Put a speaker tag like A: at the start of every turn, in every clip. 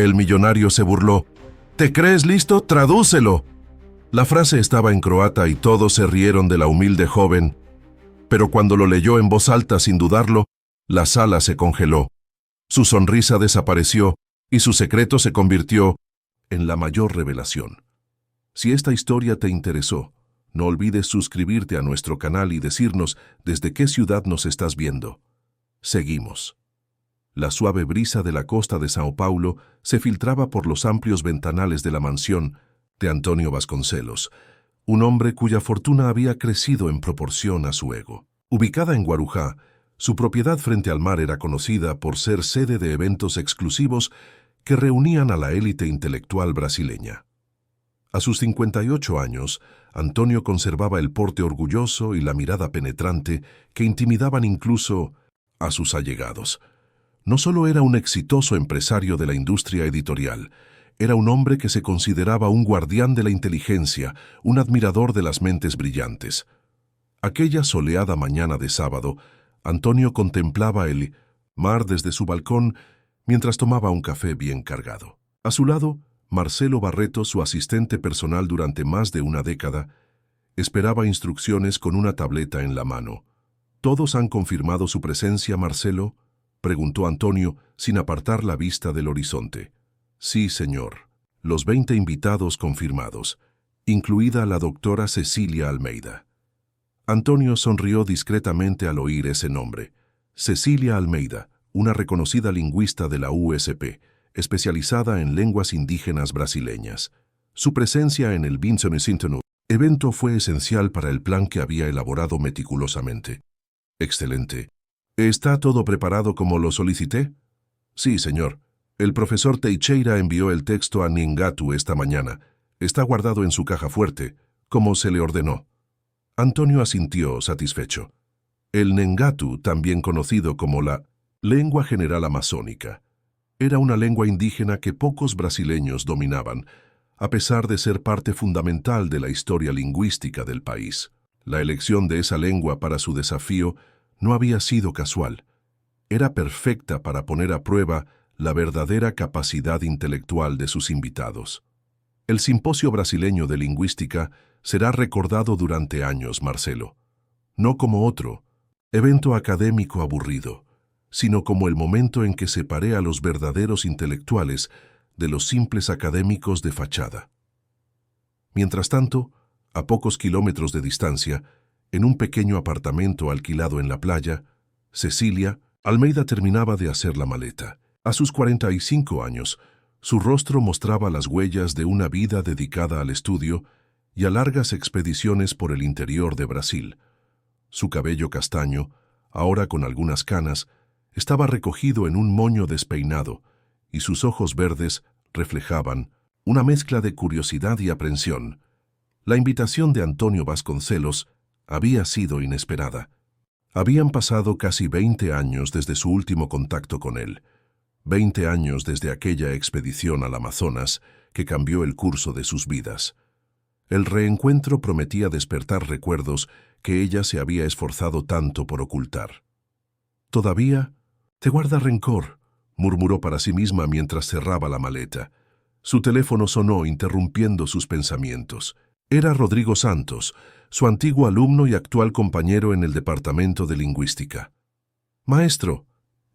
A: El millonario se burló. ¿Te crees listo? ¡Tradúcelo! La frase estaba en croata y todos se rieron de la humilde joven, pero cuando lo leyó en voz alta sin dudarlo, la sala se congeló. Su sonrisa desapareció y su secreto se convirtió en la mayor revelación. Si esta historia te interesó, no olvides suscribirte a nuestro canal y decirnos desde qué ciudad nos estás viendo. Seguimos. La suave brisa de la costa de Sao Paulo se filtraba por los amplios ventanales de la mansión de Antonio Vasconcelos, un hombre cuya fortuna había crecido en proporción a su ego. Ubicada en Guarujá, su propiedad frente al mar era conocida por ser sede de eventos exclusivos que reunían a la élite intelectual brasileña. A sus 58 años, Antonio conservaba el porte orgulloso y la mirada penetrante que intimidaban incluso a sus allegados. No solo era un exitoso empresario de la industria editorial, era un hombre que se consideraba un guardián de la inteligencia, un admirador de las mentes brillantes. Aquella soleada mañana de sábado, Antonio contemplaba el mar desde su balcón mientras tomaba un café bien cargado. A su lado, Marcelo Barreto, su asistente personal durante más de una década, esperaba instrucciones con una tableta en la mano. ¿Todos han confirmado su presencia, Marcelo?, preguntó Antonio, sin apartar la vista del horizonte. Sí, señor. Los 20 invitados confirmados, incluida la doctora Cecilia Almeida. Antonio sonrió discretamente al oír ese nombre. Cecilia Almeida, una reconocida lingüista de la USP, especializada en lenguas indígenas brasileñas. Su presencia en el Bicentenario evento fue esencial para el plan que había elaborado meticulosamente. Excelente. ¿Está todo preparado como lo solicité? Sí, señor. El profesor Teixeira envió el texto a Nengatu esta mañana. Está guardado en su caja fuerte, como se le ordenó. Antonio asintió, satisfecho. El Nengatu, también conocido como la lengua general amazónica, era una lengua indígena que pocos brasileños dominaban, a pesar de ser parte fundamental de la historia lingüística del país. La elección de esa lengua para su desafío no había sido casual. Era perfecta para poner a prueba la verdadera capacidad intelectual de sus invitados. El Simposio Brasileño de Lingüística será recordado durante años, Marcelo. No como otro evento académico aburrido, sino como el momento en que separé a los verdaderos intelectuales de los simples académicos de fachada. Mientras tanto, a pocos kilómetros de distancia, en un pequeño apartamento alquilado en la playa, Cecilia Almeida terminaba de hacer la maleta. A sus 45 años, su rostro mostraba las huellas de una vida dedicada al estudio y a largas expediciones por el interior de Brasil. Su cabello castaño, ahora con algunas canas, estaba recogido en un moño despeinado, y sus ojos verdes reflejaban una mezcla de curiosidad y aprensión. La invitación de Antonio Vasconcelos había sido inesperada. Habían pasado casi 20 años desde su último contacto con él, 20 años desde aquella expedición al Amazonas que cambió el curso de sus vidas. El reencuentro prometía despertar recuerdos que ella se había esforzado tanto por ocultar. «Todavía te guarda rencor», murmuró para sí misma mientras cerraba la maleta. Su teléfono sonó interrumpiendo sus pensamientos. Era Rodrigo Santos, su antiguo alumno y actual compañero en el departamento de lingüística. «Maestro,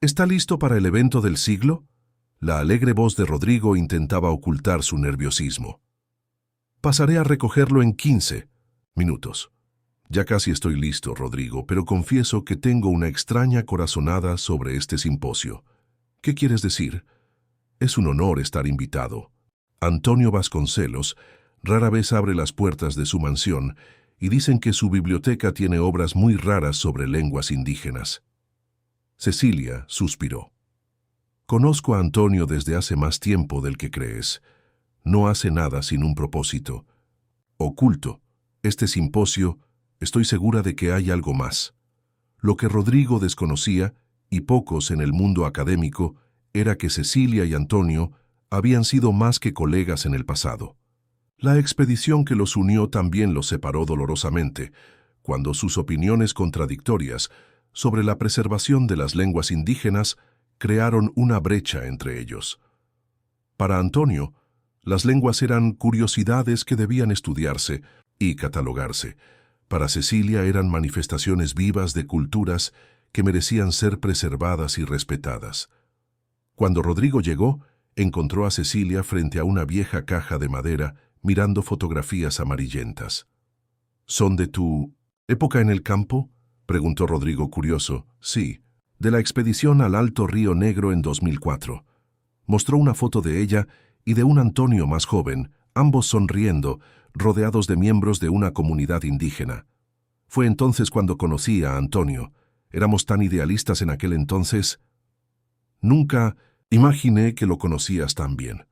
A: ¿está listo para el evento del siglo?». La alegre voz de Rodrigo intentaba ocultar su nerviosismo. «Pasaré a recogerlo en 15 minutos». «Ya casi estoy listo, Rodrigo, pero confieso que tengo una extraña corazonada sobre este simposio». «¿Qué quieres decir?». «Es un honor estar invitado. Antonio Vasconcelos rara vez abre las puertas de su mansión y dicen que su biblioteca tiene obras muy raras sobre lenguas indígenas». Cecilia suspiró. «Conozco a Antonio desde hace más tiempo del que crees. No hace nada sin un propósito oculto. Este simposio, estoy segura de que hay algo más. Lo que Rodrigo desconocía, y pocos en el mundo académico, era que Cecilia y Antonio habían sido más que colegas en el pasado. La expedición que los unió también los separó dolorosamente, cuando sus opiniones contradictorias sobre la preservación de las lenguas indígenas crearon una brecha entre ellos. Para Antonio, las lenguas eran curiosidades que debían estudiarse y catalogarse. Para Cecilia eran manifestaciones vivas de culturas que merecían ser preservadas y respetadas. Cuando Rodrigo llegó, encontró a Cecilia frente a una vieja caja de madera mirando fotografías amarillentas. ¿Son de tu época en el campo?, preguntó Rodrigo curioso. Sí, de la expedición al Alto Río Negro en 2004. Mostró una foto de ella y de un Antonio más joven, ambos sonriendo, rodeados de miembros de una comunidad indígena. Fue entonces cuando conocí a Antonio. Éramos tan idealistas en aquel entonces. Nunca imaginé que lo conocías tan bien.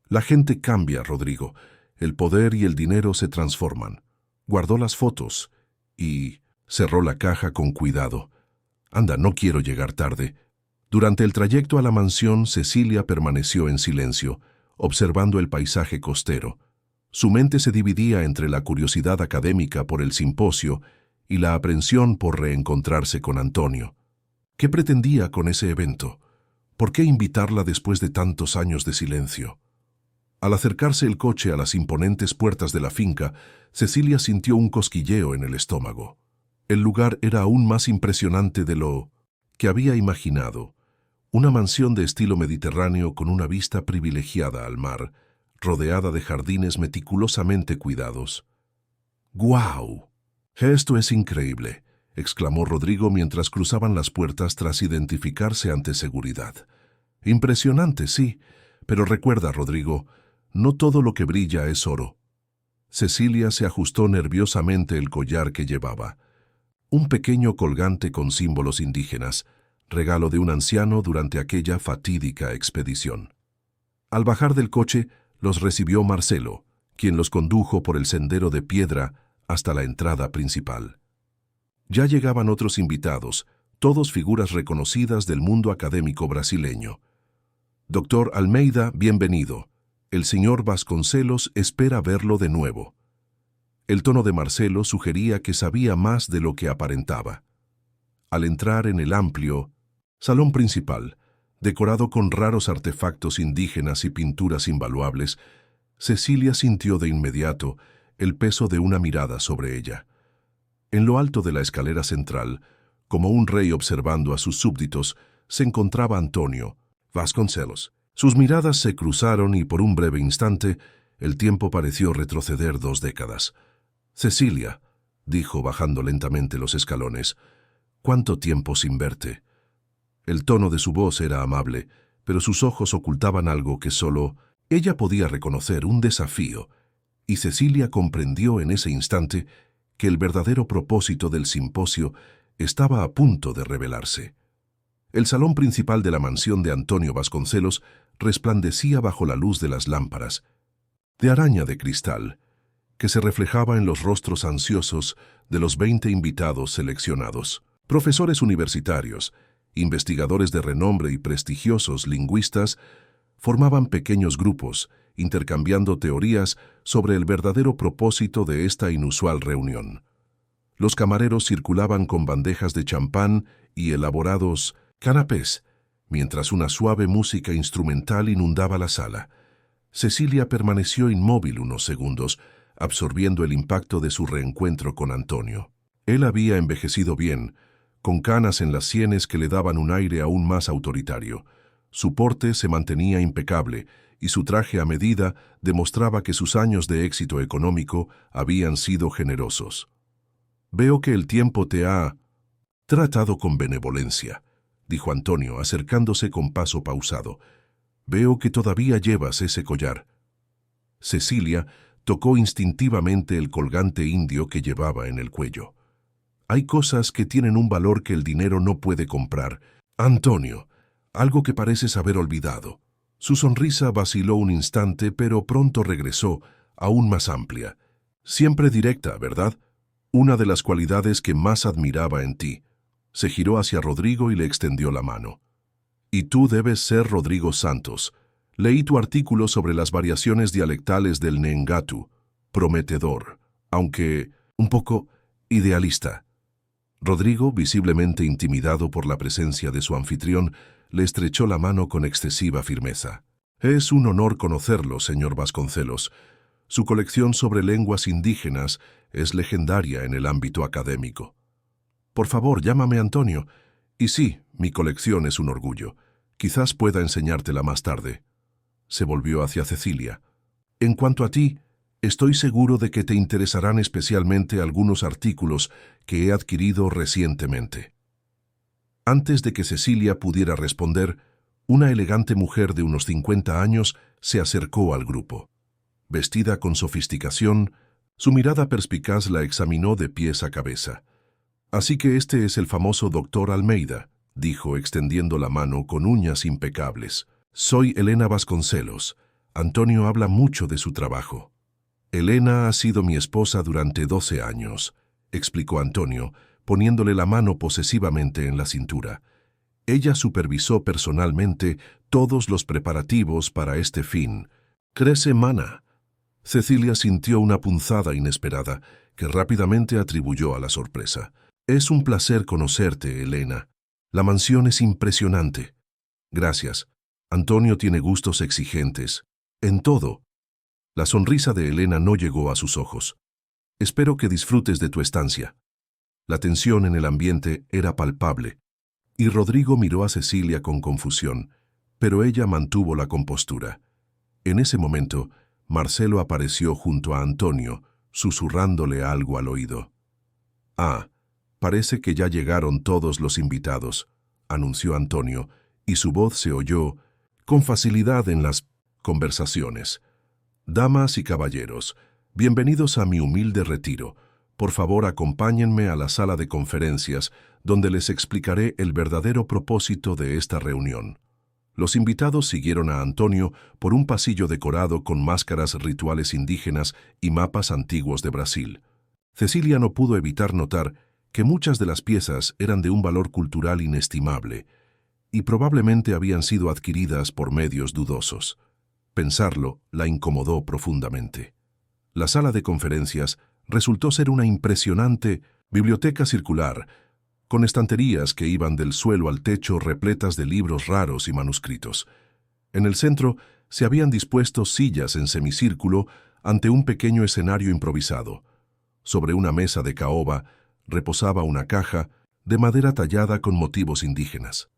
A: La gente cambia, Rodrigo. El poder y el dinero se transforman. Guardó las fotos y cerró la caja con cuidado. Anda, no quiero llegar tarde. Durante el trayecto a la mansión, Cecilia permaneció en silencio, observando el paisaje costero. Su mente se dividía entre la curiosidad académica por el simposio y la aprensión por reencontrarse con Antonio. ¿Qué pretendía con ese evento? ¿Por qué invitarla después de tantos años de silencio? Al acercarse el coche a las imponentes puertas de la finca, Cecilia sintió un cosquilleo en el estómago. El lugar era aún más impresionante de lo que había imaginado. Una mansión de estilo mediterráneo con una vista privilegiada al mar, rodeada de jardines meticulosamente cuidados. ¡Guau! Esto es increíble, exclamó Rodrigo mientras cruzaban las puertas tras identificarse ante seguridad. Impresionante, sí, pero recuerda, Rodrigo, no todo lo que brilla es oro. Cecilia se ajustó nerviosamente el collar que llevaba. Un pequeño colgante con símbolos indígenas, regalo de un anciano durante aquella fatídica expedición. Al bajar del coche, los recibió Marcelo, quien los condujo por el sendero de piedra hasta la entrada principal. Ya llegaban otros invitados, todos figuras reconocidas del mundo académico brasileño. Doctor Almeida, bienvenido. El señor Vasconcelos espera verlo de nuevo. El tono de Marcelo sugería que sabía más de lo que aparentaba. Al entrar en el amplio salón principal, decorado con raros artefactos indígenas y pinturas invaluables, Cecilia sintió de inmediato el peso de una mirada sobre ella. En lo alto de la escalera central, como un rey observando a sus súbditos, se encontraba Antonio Vasconcelos. Sus miradas se cruzaron y por un breve instante el tiempo pareció retroceder 2 décadas. «Cecilia», dijo bajando lentamente los escalones, «¿cuánto tiempo sin verte?» El tono de su voz era amable, pero sus ojos ocultaban algo que solo ella podía reconocer, un desafío, y Cecilia comprendió en ese instante que el verdadero propósito del simposio estaba a punto de revelarse. El salón principal de la mansión de Antonio Vasconcelos resplandecía bajo la luz de las lámparas, de araña de cristal, que se reflejaba en los rostros ansiosos de los 20 invitados seleccionados. Profesores universitarios, investigadores de renombre y prestigiosos lingüistas formaban pequeños grupos, intercambiando teorías sobre el verdadero propósito de esta inusual reunión. Los camareros circulaban con bandejas de champán y elaborados canapés, mientras una suave música instrumental inundaba la sala. Cecilia permaneció inmóvil unos segundos, absorbiendo el impacto de su reencuentro con Antonio. Él había envejecido bien, con canas en las sienes que le daban un aire aún más autoritario. Su porte se mantenía impecable y su traje a medida demostraba que sus años de éxito económico habían sido generosos. «Veo que el tiempo te ha tratado con benevolencia», dijo Antonio, acercándose con paso pausado. «Veo que todavía llevas ese collar». Cecilia tocó instintivamente el colgante indio que llevaba en el cuello. «Hay cosas que tienen un valor que el dinero no puede comprar, Antonio, algo que pareces haber olvidado». Su sonrisa vaciló un instante, pero pronto regresó, aún más amplia. «Siempre directa, ¿verdad? Una de las cualidades que más admiraba en ti». Se giró hacia Rodrigo y le extendió la mano. «Y tú debes ser Rodrigo Santos. Leí tu artículo sobre las variaciones dialectales del Neengatu. Prometedor, aunque un poco idealista». Rodrigo, visiblemente intimidado por la presencia de su anfitrión, le estrechó la mano con excesiva firmeza. Es un honor conocerlo, señor Vasconcelos. Su colección sobre lenguas indígenas es legendaria en el ámbito académico. Por favor, llámame Antonio. Y sí, mi colección es un orgullo. Quizás pueda enseñártela más tarde. Se volvió hacia Cecilia. En cuanto a ti, estoy seguro de que te interesarán especialmente algunos artículos que he adquirido recientemente. Antes de que Cecilia pudiera responder, una elegante mujer de unos 50 años se acercó al grupo. Vestida con sofisticación, su mirada perspicaz la examinó de pies a cabeza. «Así que este es el famoso doctor Almeida», dijo extendiendo la mano con uñas impecables. «Soy Elena Vasconcelos. Antonio habla mucho de su trabajo». «Elena ha sido mi esposa durante 12 años», explicó Antonio, poniéndole la mano posesivamente en la cintura. Ella supervisó personalmente todos los preparativos para este fin. «Crece mana». Cecilia sintió una punzada inesperada que rápidamente atribuyó a la sorpresa. «Es un placer conocerte, Elena. La mansión es impresionante». «Gracias. Antonio tiene gustos exigentes. En todo». La sonrisa de Elena no llegó a sus ojos. «Espero que disfrutes de tu estancia». La tensión en el ambiente era palpable, y Rodrigo miró a Cecilia con confusión, pero ella mantuvo la compostura. En ese momento, Marcelo apareció junto a Antonio, susurrándole algo al oído. «Ah, parece que ya llegaron todos los invitados», anunció Antonio, y su voz se oyó con facilidad en las conversaciones. «Damas y caballeros, bienvenidos a mi humilde retiro. Por favor, acompáñenme a la sala de conferencias, donde les explicaré el verdadero propósito de esta reunión». Los invitados siguieron a Antonio por un pasillo decorado con máscaras rituales indígenas y mapas antiguos de Brasil. Cecilia no pudo evitar notar que muchas de las piezas eran de un valor cultural inestimable y probablemente habían sido adquiridas por medios dudosos. Pensarlo la incomodó profundamente. La sala de conferencias resultó ser una impresionante biblioteca circular, con estanterías que iban del suelo al techo repletas de libros raros y manuscritos. En el centro se habían dispuesto sillas en semicírculo ante un pequeño escenario improvisado. Sobre una mesa de caoba reposaba una caja de madera tallada con motivos indígenas.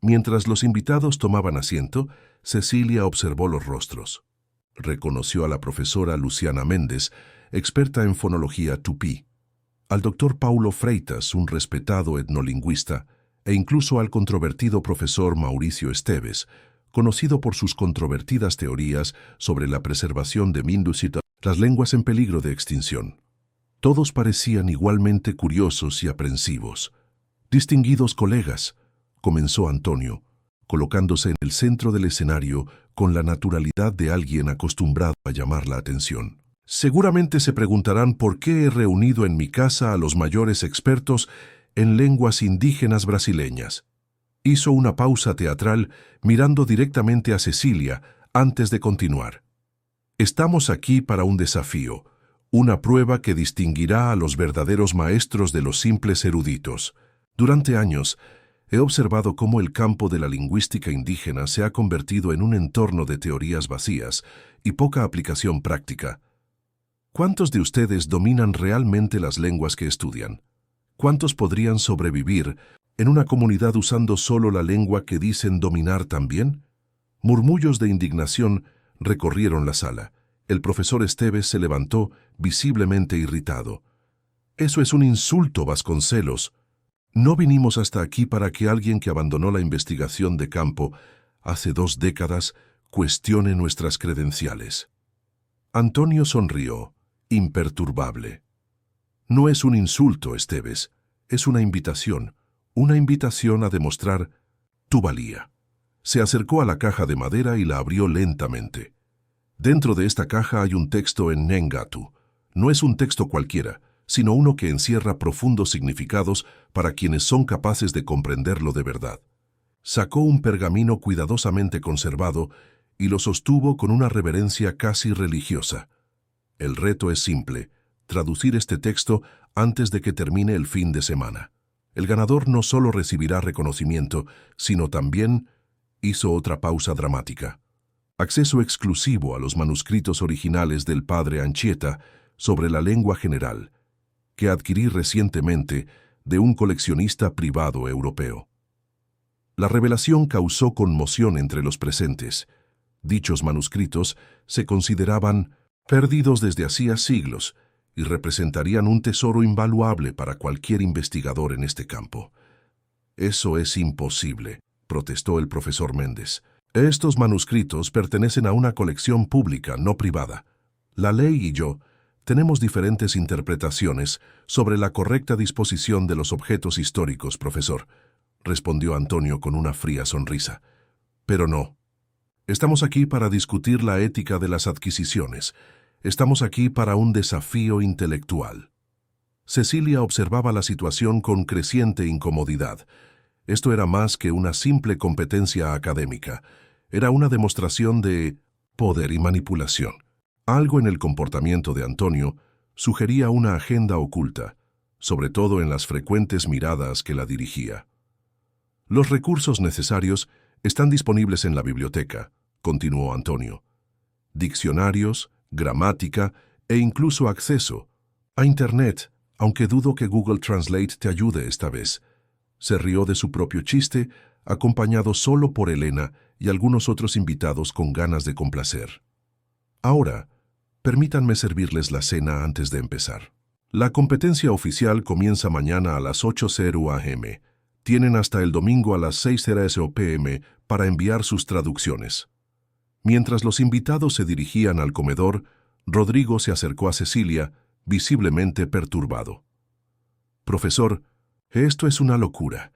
A: Mientras los invitados tomaban asiento, Cecilia observó los rostros. Reconoció a la profesora Luciana Méndez, experta en fonología tupí, al doctor Paulo Freitas, un respetado etnolingüista, e incluso al controvertido profesor Mauricio Esteves, conocido por sus controvertidas teorías sobre la preservación de Mindusita, las lenguas en peligro de extinción. Todos parecían igualmente curiosos y aprensivos. «Distinguidos colegas», comenzó Antonio, colocándose en el centro del escenario con la naturalidad de alguien acostumbrado a llamar la atención. «Seguramente se preguntarán por qué he reunido en mi casa a los mayores expertos en lenguas indígenas brasileñas». Hizo una pausa teatral mirando directamente a Cecilia antes de continuar. «Estamos aquí para un desafío, una prueba que distinguirá a los verdaderos maestros de los simples eruditos. Durante años, he observado cómo el campo de la lingüística indígena se ha convertido en un entorno de teorías vacías y poca aplicación práctica. ¿Cuántos de ustedes dominan realmente las lenguas que estudian? ¿Cuántos podrían sobrevivir en una comunidad usando solo la lengua que dicen dominar también?» Murmullos de indignación recorrieron la sala. El profesor Esteves se levantó, visiblemente irritado. «Eso es un insulto, Vasconcelos. No vinimos hasta aquí para que alguien que abandonó la investigación de campo hace 2 décadas cuestione nuestras credenciales». Antonio sonrió, imperturbable. «No es un insulto, Esteves, es una invitación a demostrar tu valía». Se acercó a la caja de madera y la abrió lentamente. Dentro de esta caja hay un texto en Nengatu. No es un texto cualquiera, sino uno que encierra profundos significados para quienes son capaces de comprenderlo de verdad. Sacó un pergamino cuidadosamente conservado y lo sostuvo con una reverencia casi religiosa. «El reto es simple, traducir este texto antes de que termine el fin de semana. El ganador no solo recibirá reconocimiento, sino también...». Hizo otra pausa dramática. acceso exclusivo a los manuscritos originales del padre Anchieta sobre la lengua general, que adquirí recientemente de un coleccionista privado europeo. La revelación causó conmoción entre los presentes. Dichos manuscritos se consideraban perdidos desde hacía siglos y representarían un tesoro invaluable para cualquier investigador en este campo. «Eso es imposible», protestó el profesor Méndez. «Estos manuscritos pertenecen a una colección pública, no privada. La ley y yo tenemos diferentes interpretaciones sobre la correcta disposición de los objetos históricos, profesor», respondió Antonio con una fría sonrisa. «Pero no. Estamos aquí para discutir la ética de las adquisiciones. Estamos aquí para un desafío intelectual». Cecilia observaba la situación con creciente incomodidad. Esto era más que una simple competencia académica. Era una demostración de poder y manipulación. Algo en el comportamiento de Antonio sugería una agenda oculta, sobre todo en las frecuentes miradas que la dirigía. «Los recursos necesarios están disponibles en la biblioteca», continuó Antonio. «Diccionarios, gramática e incluso acceso a Internet, aunque dudo que Google Translate te ayude esta vez». Se rió de su propio chiste, acompañado solo por Elena y algunos otros invitados con ganas de complacer. «Ahora, permítanme servirles la cena antes de empezar. La competencia oficial comienza mañana a las 8:00 am. Tienen hasta el domingo a las 6:00 p.m. para enviar sus traducciones». Mientras los invitados se dirigían al comedor, Rodrigo se acercó a Cecilia, visiblemente perturbado. «Profesor, esto es una locura.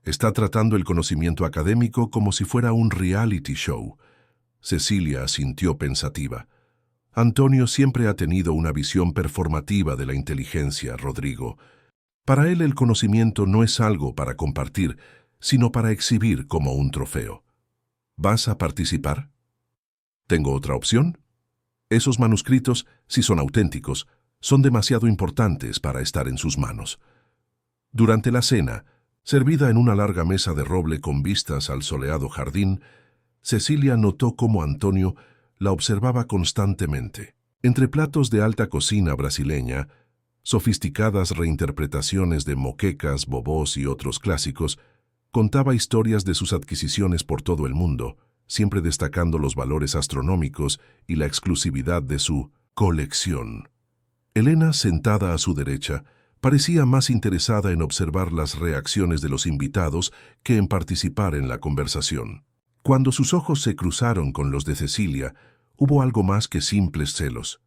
A: Está tratando el conocimiento académico como si fuera un reality show». Cecilia asintió pensativa. «Antonio siempre ha tenido una visión performativa de la inteligencia, Rodrigo. Para él el conocimiento no es algo para compartir, sino para exhibir como un trofeo. ¿Vas a participar?» «¿Tengo otra opción? Esos manuscritos, si son auténticos, son demasiado importantes para estar en sus manos». Durante la cena, servida en una larga mesa de roble con vistas al soleado jardín, Cecilia notó cómo Antonio la observaba constantemente. Entre platos de alta cocina brasileña, sofisticadas reinterpretaciones de moquecas, bobós y otros clásicos, contaba historias de sus adquisiciones por todo el mundo, siempre destacando los valores astronómicos y la exclusividad de su colección. Elena, sentada a su derecha, parecía más interesada en observar las reacciones de los invitados que en participar en la conversación. Cuando sus ojos se cruzaron con los de Cecilia, hubo algo más que simples celos.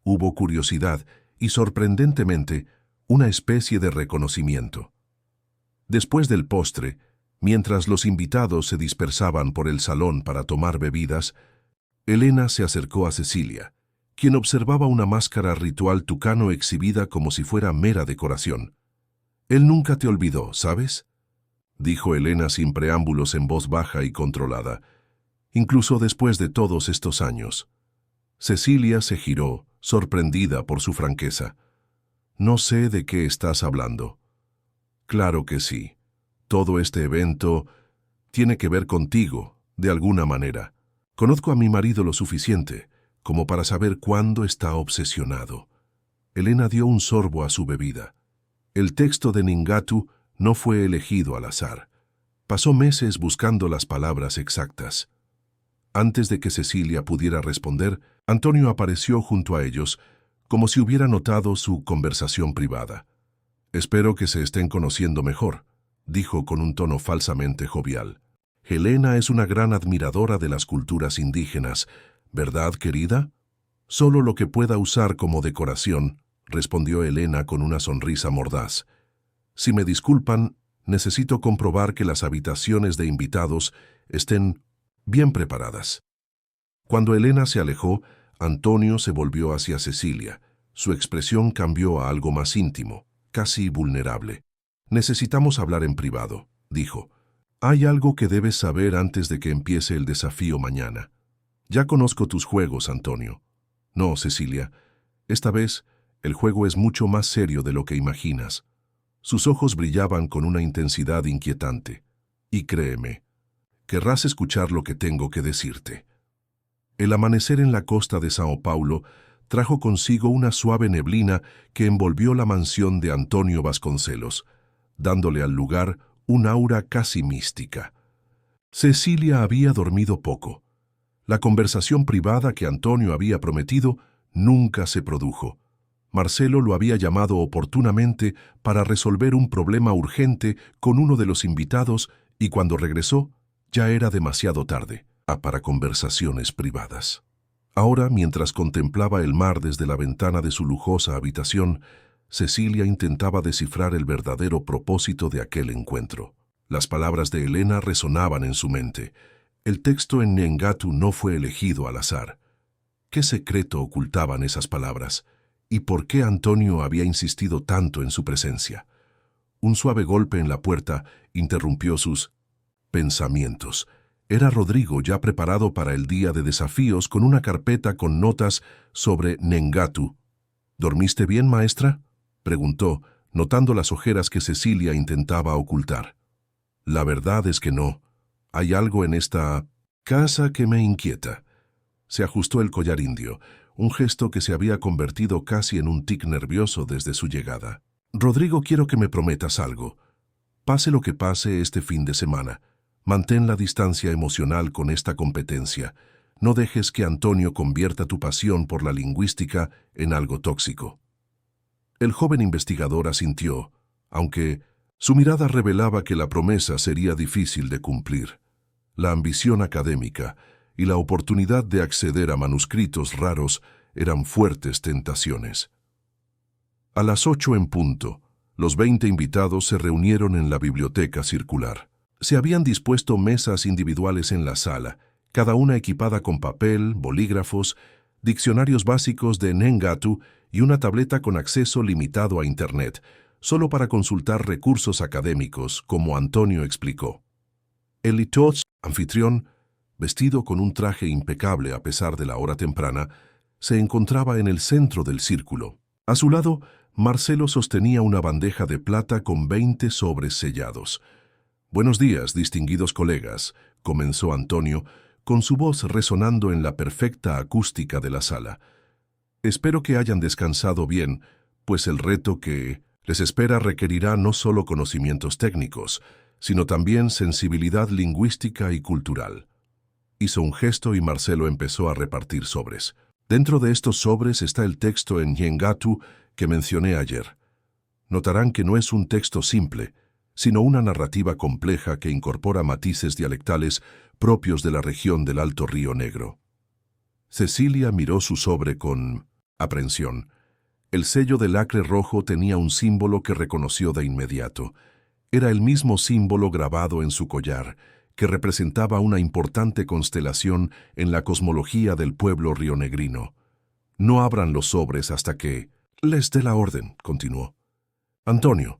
A: Hubo curiosidad y, sorprendentemente, una especie de reconocimiento. Después del postre, mientras los invitados se dispersaban por el salón para tomar bebidas, Elena se acercó a Cecilia, quien observaba una máscara ritual tucano exhibida como si fuera mera decoración. «Él nunca te olvidó, ¿sabes?», dijo Elena sin preámbulos en voz baja y controlada. «Incluso después de todos estos años». Cecilia se giró, sorprendida por su franqueza. «No sé de qué estás hablando». «Claro que sí. Todo este evento tiene que ver contigo, de alguna manera. Conozco a mi marido lo suficiente como para saber cuándo está obsesionado». Elena dio un sorbo a su bebida. El texto de Ningatu no fue elegido al azar. Pasó meses buscando las palabras exactas. Antes de que Cecilia pudiera responder, Antonio apareció junto a ellos, como si hubiera notado su conversación privada. «Espero que se estén conociendo mejor», dijo con un tono falsamente jovial. «Helena es una gran admiradora de las culturas indígenas, ¿verdad, querida?» «Solo lo que pueda usar como decoración», respondió Elena con una sonrisa mordaz. «Si me disculpan, necesito comprobar que las habitaciones de invitados estén bien preparadas». Cuando Elena se alejó, Antonio se volvió hacia Cecilia. Su expresión cambió a algo más íntimo, casi vulnerable. «Necesitamos hablar en privado», dijo. «Hay algo que debes saber antes de que empiece el desafío mañana». «Ya conozco tus juegos, Antonio». «No, Cecilia. Esta vez, el juego es mucho más serio de lo que imaginas». Sus ojos brillaban con una intensidad inquietante. «Y créeme, querrás escuchar lo que tengo que decirte». El amanecer en la costa de Sao Paulo trajo consigo una suave neblina que envolvió la mansión de Antonio Vasconcelos, dándole al lugar un aura casi mística. Cecilia había dormido poco. La conversación privada que Antonio había prometido nunca se produjo. Marcelo lo había llamado oportunamente para resolver un problema urgente con uno de los invitados y cuando regresó ya era demasiado tarde para conversaciones privadas. Ahora, mientras contemplaba el mar desde la ventana de su lujosa habitación, Cecilia intentaba descifrar el verdadero propósito de aquel encuentro. Las palabras de Elena resonaban en su mente. El texto en Niengatu no fue elegido al azar. ¿Qué secreto ocultaban esas palabras? ¿Y por qué Antonio había insistido tanto en su presencia? Un suave golpe en la puerta interrumpió sus pensamientos. Era Rodrigo, ya preparado para el día de desafíos con una carpeta con notas sobre Niengatu. ¿Dormiste bien, maestra?, preguntó, notando las ojeras que Cecilia intentaba ocultar. La verdad es que no. Hay algo en esta casa que me inquieta. Se ajustó el collar indio, un gesto que se había convertido casi en un tic nervioso desde su llegada. Rodrigo, quiero que me prometas algo. Pase lo que pase este fin de semana, mantén la distancia emocional con esta competencia. No dejes que Antonio convierta tu pasión por la lingüística en algo tóxico. El joven investigador asintió, aunque su mirada revelaba que la promesa sería difícil de cumplir. La ambición académica y la oportunidad de acceder a manuscritos raros eran fuertes tentaciones. A las 8 en punto, los 20 invitados se reunieron en la biblioteca circular. Se habían dispuesto mesas individuales en la sala, cada una equipada con papel, bolígrafos, diccionarios básicos de Niengatu y una tableta con acceso limitado a Internet, solo para consultar recursos académicos, como Antonio explicó. El litot, anfitrión, vestido con un traje impecable a pesar de la hora temprana, se encontraba en el centro del círculo. A su lado, Marcelo sostenía una bandeja de plata con 20 sobres sellados. «Buenos días, distinguidos colegas», comenzó Antonio, con su voz resonando en la perfecta acústica de la sala. «Espero que hayan descansado bien, pues el reto que les espera requerirá no solo conocimientos técnicos, sino también sensibilidad lingüística y cultural». Hizo un gesto y Marcelo empezó a repartir sobres. Dentro de estos sobres está el texto en Niengatu que mencioné ayer. Notarán que no es un texto simple, sino una narrativa compleja que incorpora matices dialectales propios de la región del Alto Río Negro. Cecilia miró su sobre con aprensión. El sello del lacre rojo tenía un símbolo que reconoció de inmediato. Era el mismo símbolo grabado en su collar, que representaba una importante constelación en la cosmología del pueblo rionegrino. «No abran los sobres hasta que les dé la orden», continuó. «Antonio,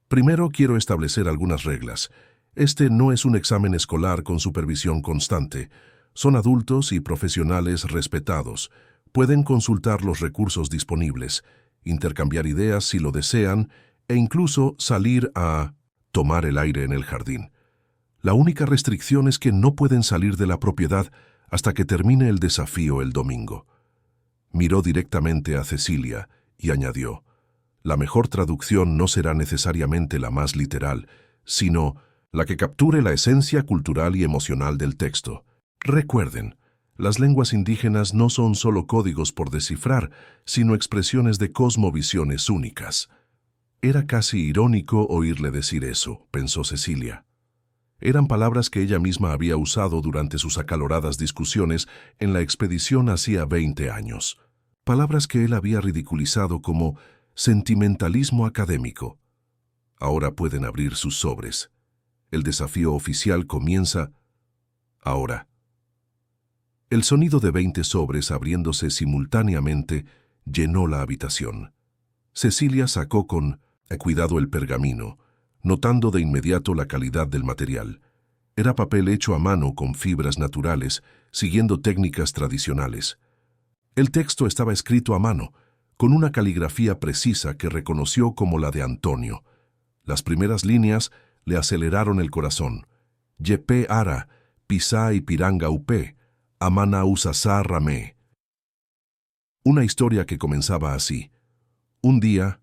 A: primero quiero establecer algunas reglas. Este no es un examen escolar con supervisión constante. Son adultos y profesionales respetados. Pueden consultar los recursos disponibles, intercambiar ideas si lo desean e incluso salir a tomar el aire en el jardín. La única restricción es que no pueden salir de la propiedad hasta que termine el desafío el domingo». Miró directamente a Cecilia y añadió: «La mejor traducción no será necesariamente la más literal, sino la que capture la esencia cultural y emocional del texto. Recuerden, las lenguas indígenas no son solo códigos por descifrar, sino expresiones de cosmovisiones únicas». Era casi irónico oírle decir eso, pensó Cecilia. Eran palabras que ella misma había usado durante sus acaloradas discusiones en la expedición hacía 20 años. Palabras que él había ridiculizado como sentimentalismo académico. Ahora pueden abrir sus sobres. El desafío oficial comienza ahora. El sonido de 20 sobres abriéndose simultáneamente llenó la habitación. Cecilia sacó con cuidado el pergamino, notando de inmediato la calidad del material. Era papel hecho a mano con fibras naturales, siguiendo técnicas tradicionales. El texto estaba escrito a mano, con una caligrafía precisa que reconoció como la de Antonio. Las primeras líneas le aceleraron el corazón. Yepe ara, pisá y piranga upé, Amana Usasá Ramé. Una historia que comenzaba así. Un día,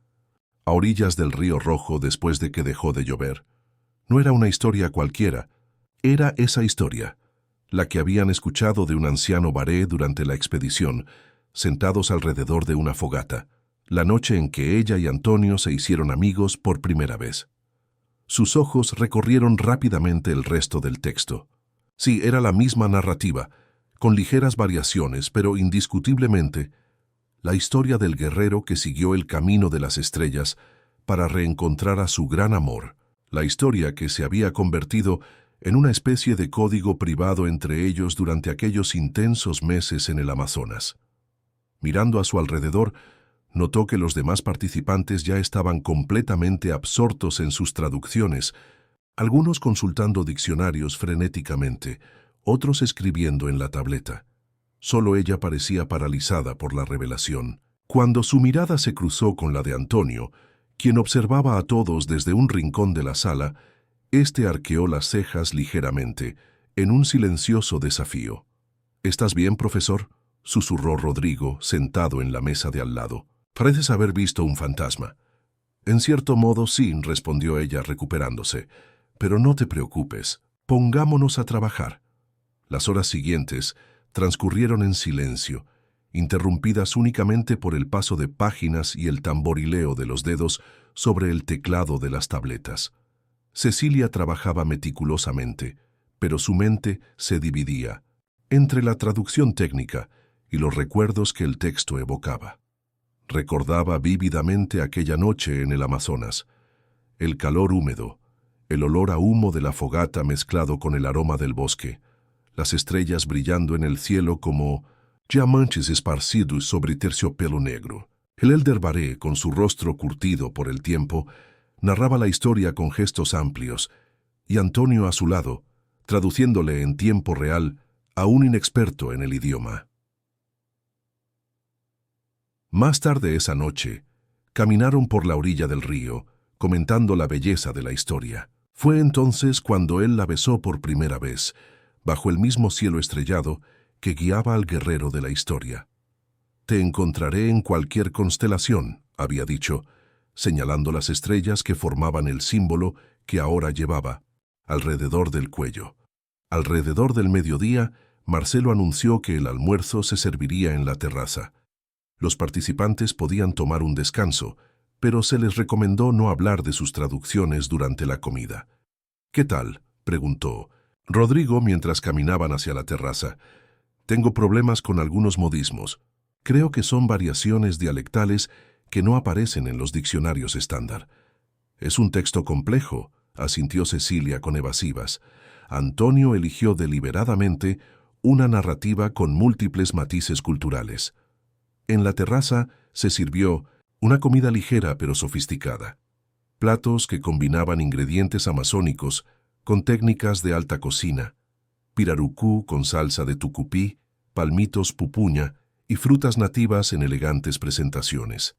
A: a orillas del río Rojo después de que dejó de llover. No era una historia cualquiera, era esa historia, la que habían escuchado de un anciano baré durante la expedición, sentados alrededor de una fogata, la noche en que ella y Antonio se hicieron amigos por primera vez. Sus ojos recorrieron rápidamente el resto del texto. Sí, era la misma narrativa, con ligeras variaciones, pero indiscutiblemente, la historia del guerrero que siguió el camino de las estrellas para reencontrar a su gran amor, la historia que se había convertido en una especie de código privado entre ellos durante aquellos intensos meses en el Amazonas. Mirando a su alrededor, notó que los demás participantes ya estaban completamente absortos en sus traducciones, algunos consultando diccionarios frenéticamente, otros escribiendo en la tableta. Solo ella parecía paralizada por la revelación. Cuando su mirada se cruzó con la de Antonio, quien observaba a todos desde un rincón de la sala, éste arqueó las cejas ligeramente, en un silencioso desafío. «¿Estás bien, profesor?», susurró Rodrigo, sentado en la mesa de al lado. «Pareces haber visto un fantasma». «En cierto modo sí», respondió ella recuperándose. «Pero no te preocupes, pongámonos a trabajar». Las horas siguientes transcurrieron en silencio, interrumpidas únicamente por el paso de páginas y el tamborileo de los dedos sobre el teclado de las tabletas. Cecilia trabajaba meticulosamente, pero su mente se dividía entre la traducción técnica y los recuerdos que el texto evocaba. Recordaba vívidamente aquella noche en el Amazonas, el calor húmedo, el olor a humo de la fogata mezclado con el aroma del bosque, las estrellas brillando en el cielo como diamantes esparcidos sobre terciopelo negro. El elder Baré, con su rostro curtido por el tiempo, narraba la historia con gestos amplios, y Antonio a su lado, traduciéndole en tiempo real a un inexperto en el idioma. Más tarde esa noche, caminaron por la orilla del río, comentando la belleza de la historia. Fue entonces cuando él la besó por primera vez, bajo el mismo cielo estrellado que guiaba al guerrero de la historia. «Te encontraré en cualquier constelación», había dicho, señalando las estrellas que formaban el símbolo que ahora llevaba, alrededor del cuello. Alrededor del mediodía, Marcelo anunció que el almuerzo se serviría en la terraza. Los participantes podían tomar un descanso, pero se les recomendó no hablar de sus traducciones durante la comida. «¿Qué tal?», preguntó Rodrigo mientras caminaban hacia la terraza. «Tengo problemas con algunos modismos. Creo que son variaciones dialectales que no aparecen en los diccionarios estándar». «Es un texto complejo», asintió Cecilia con evasivas. Antonio eligió deliberadamente una narrativa con múltiples matices culturales. En la terraza se sirvió una comida ligera pero sofisticada. Platos que combinaban ingredientes amazónicos con técnicas de alta cocina, pirarucú con salsa de tucupí, palmitos pupuña y frutas nativas en elegantes presentaciones.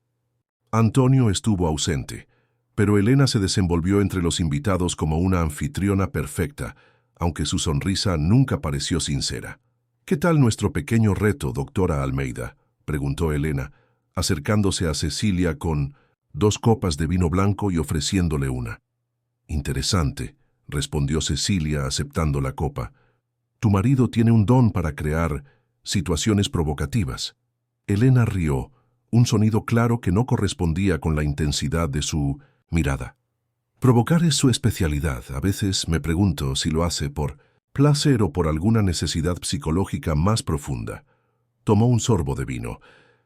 A: Antonio estuvo ausente, pero Elena se desenvolvió entre los invitados como una anfitriona perfecta, aunque su sonrisa nunca pareció sincera. «¿Qué tal nuestro pequeño reto, doctora Almeida?», preguntó Elena, acercándose a Cecilia con 2 copas de vino blanco y ofreciéndole una. «Interesante», respondió Cecilia aceptando la copa. «Tu marido tiene un don para crear situaciones provocativas». Elena rió, un sonido claro que no correspondía con la intensidad de su mirada. «Provocar es su especialidad. A veces me pregunto si lo hace por placer o por alguna necesidad psicológica más profunda». Tomó un sorbo de vino.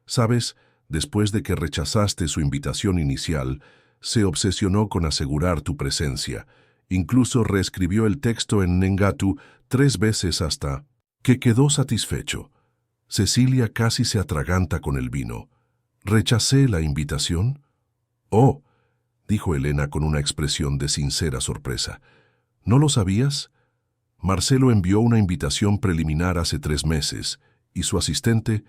A: «Sabes, después de que rechazaste su invitación inicial, se obsesionó con asegurar tu presencia. Incluso reescribió el texto en Nengatu 3 veces hasta que quedó satisfecho». Cecilia casi se atraganta con el vino. «¿Rechacé la invitación?». «Oh», dijo Elena con una expresión de sincera sorpresa. «¿No lo sabías? Marcelo envió una invitación preliminar hace 3 meses, y su asistente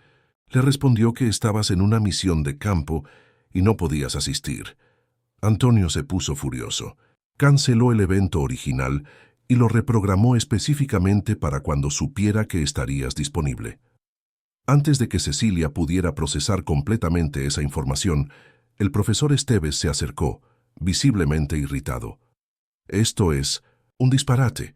A: le respondió que estabas en una misión de campo y no podías asistir». Antonio se puso furioso. Canceló el evento original y lo reprogramó específicamente para cuando supiera que estarías disponible. Antes de que Cecilia pudiera procesar completamente esa información, el profesor Esteves se acercó, visiblemente irritado. Esto es un disparate.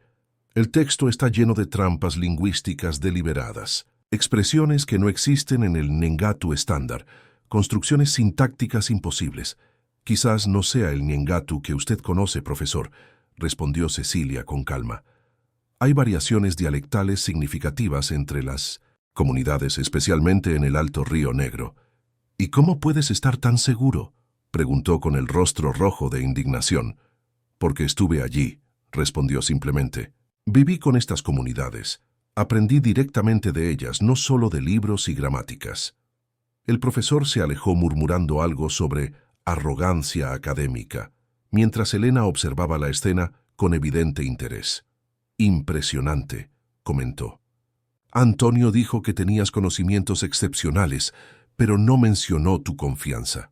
A: El texto está lleno de trampas lingüísticas deliberadas, expresiones que no existen en el Ngatu estándar, construcciones sintácticas imposibles. Quizás no sea el Ngatu que usted conoce, profesor, respondió Cecilia con calma. Hay variaciones dialectales significativas entre las comunidades, especialmente en el Alto Río Negro. ¿Y cómo puedes estar tan seguro?, preguntó con el rostro rojo de indignación. Porque estuve allí, respondió simplemente. Viví con estas comunidades. Aprendí directamente de ellas, no solo de libros y gramáticas. El profesor se alejó murmurando algo sobre arrogancia académica, mientras Elena observaba la escena con evidente interés. Impresionante, comentó. Antonio dijo que tenías conocimientos excepcionales, pero no mencionó tu confianza.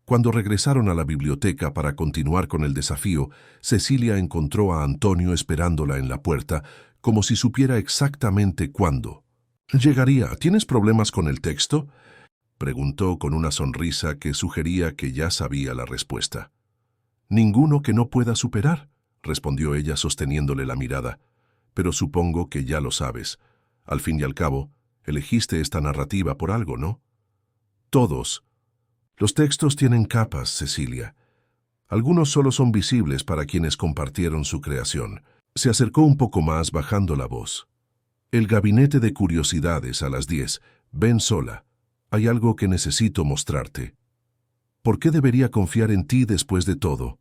A: Cuando regresaron a la biblioteca para continuar con el desafío, Cecilia encontró a Antonio esperándola en la puerta, como si supiera exactamente cuándo. «¿Llegaría? ¿Tienes problemas con el texto?», preguntó con una sonrisa que sugería que ya sabía la respuesta. «Ninguno que no pueda superar», respondió ella sosteniéndole la mirada. «Pero supongo que ya lo sabes. Al fin y al cabo, elegiste esta narrativa por algo, ¿no?». «Todos. Los textos tienen capas, Cecilia. Algunos solo son visibles para quienes compartieron su creación». Se acercó un poco más bajando la voz. «El gabinete de curiosidades a las 10. Ven sola. Hay algo que necesito mostrarte». «¿Por qué debería confiar en ti después de todo?».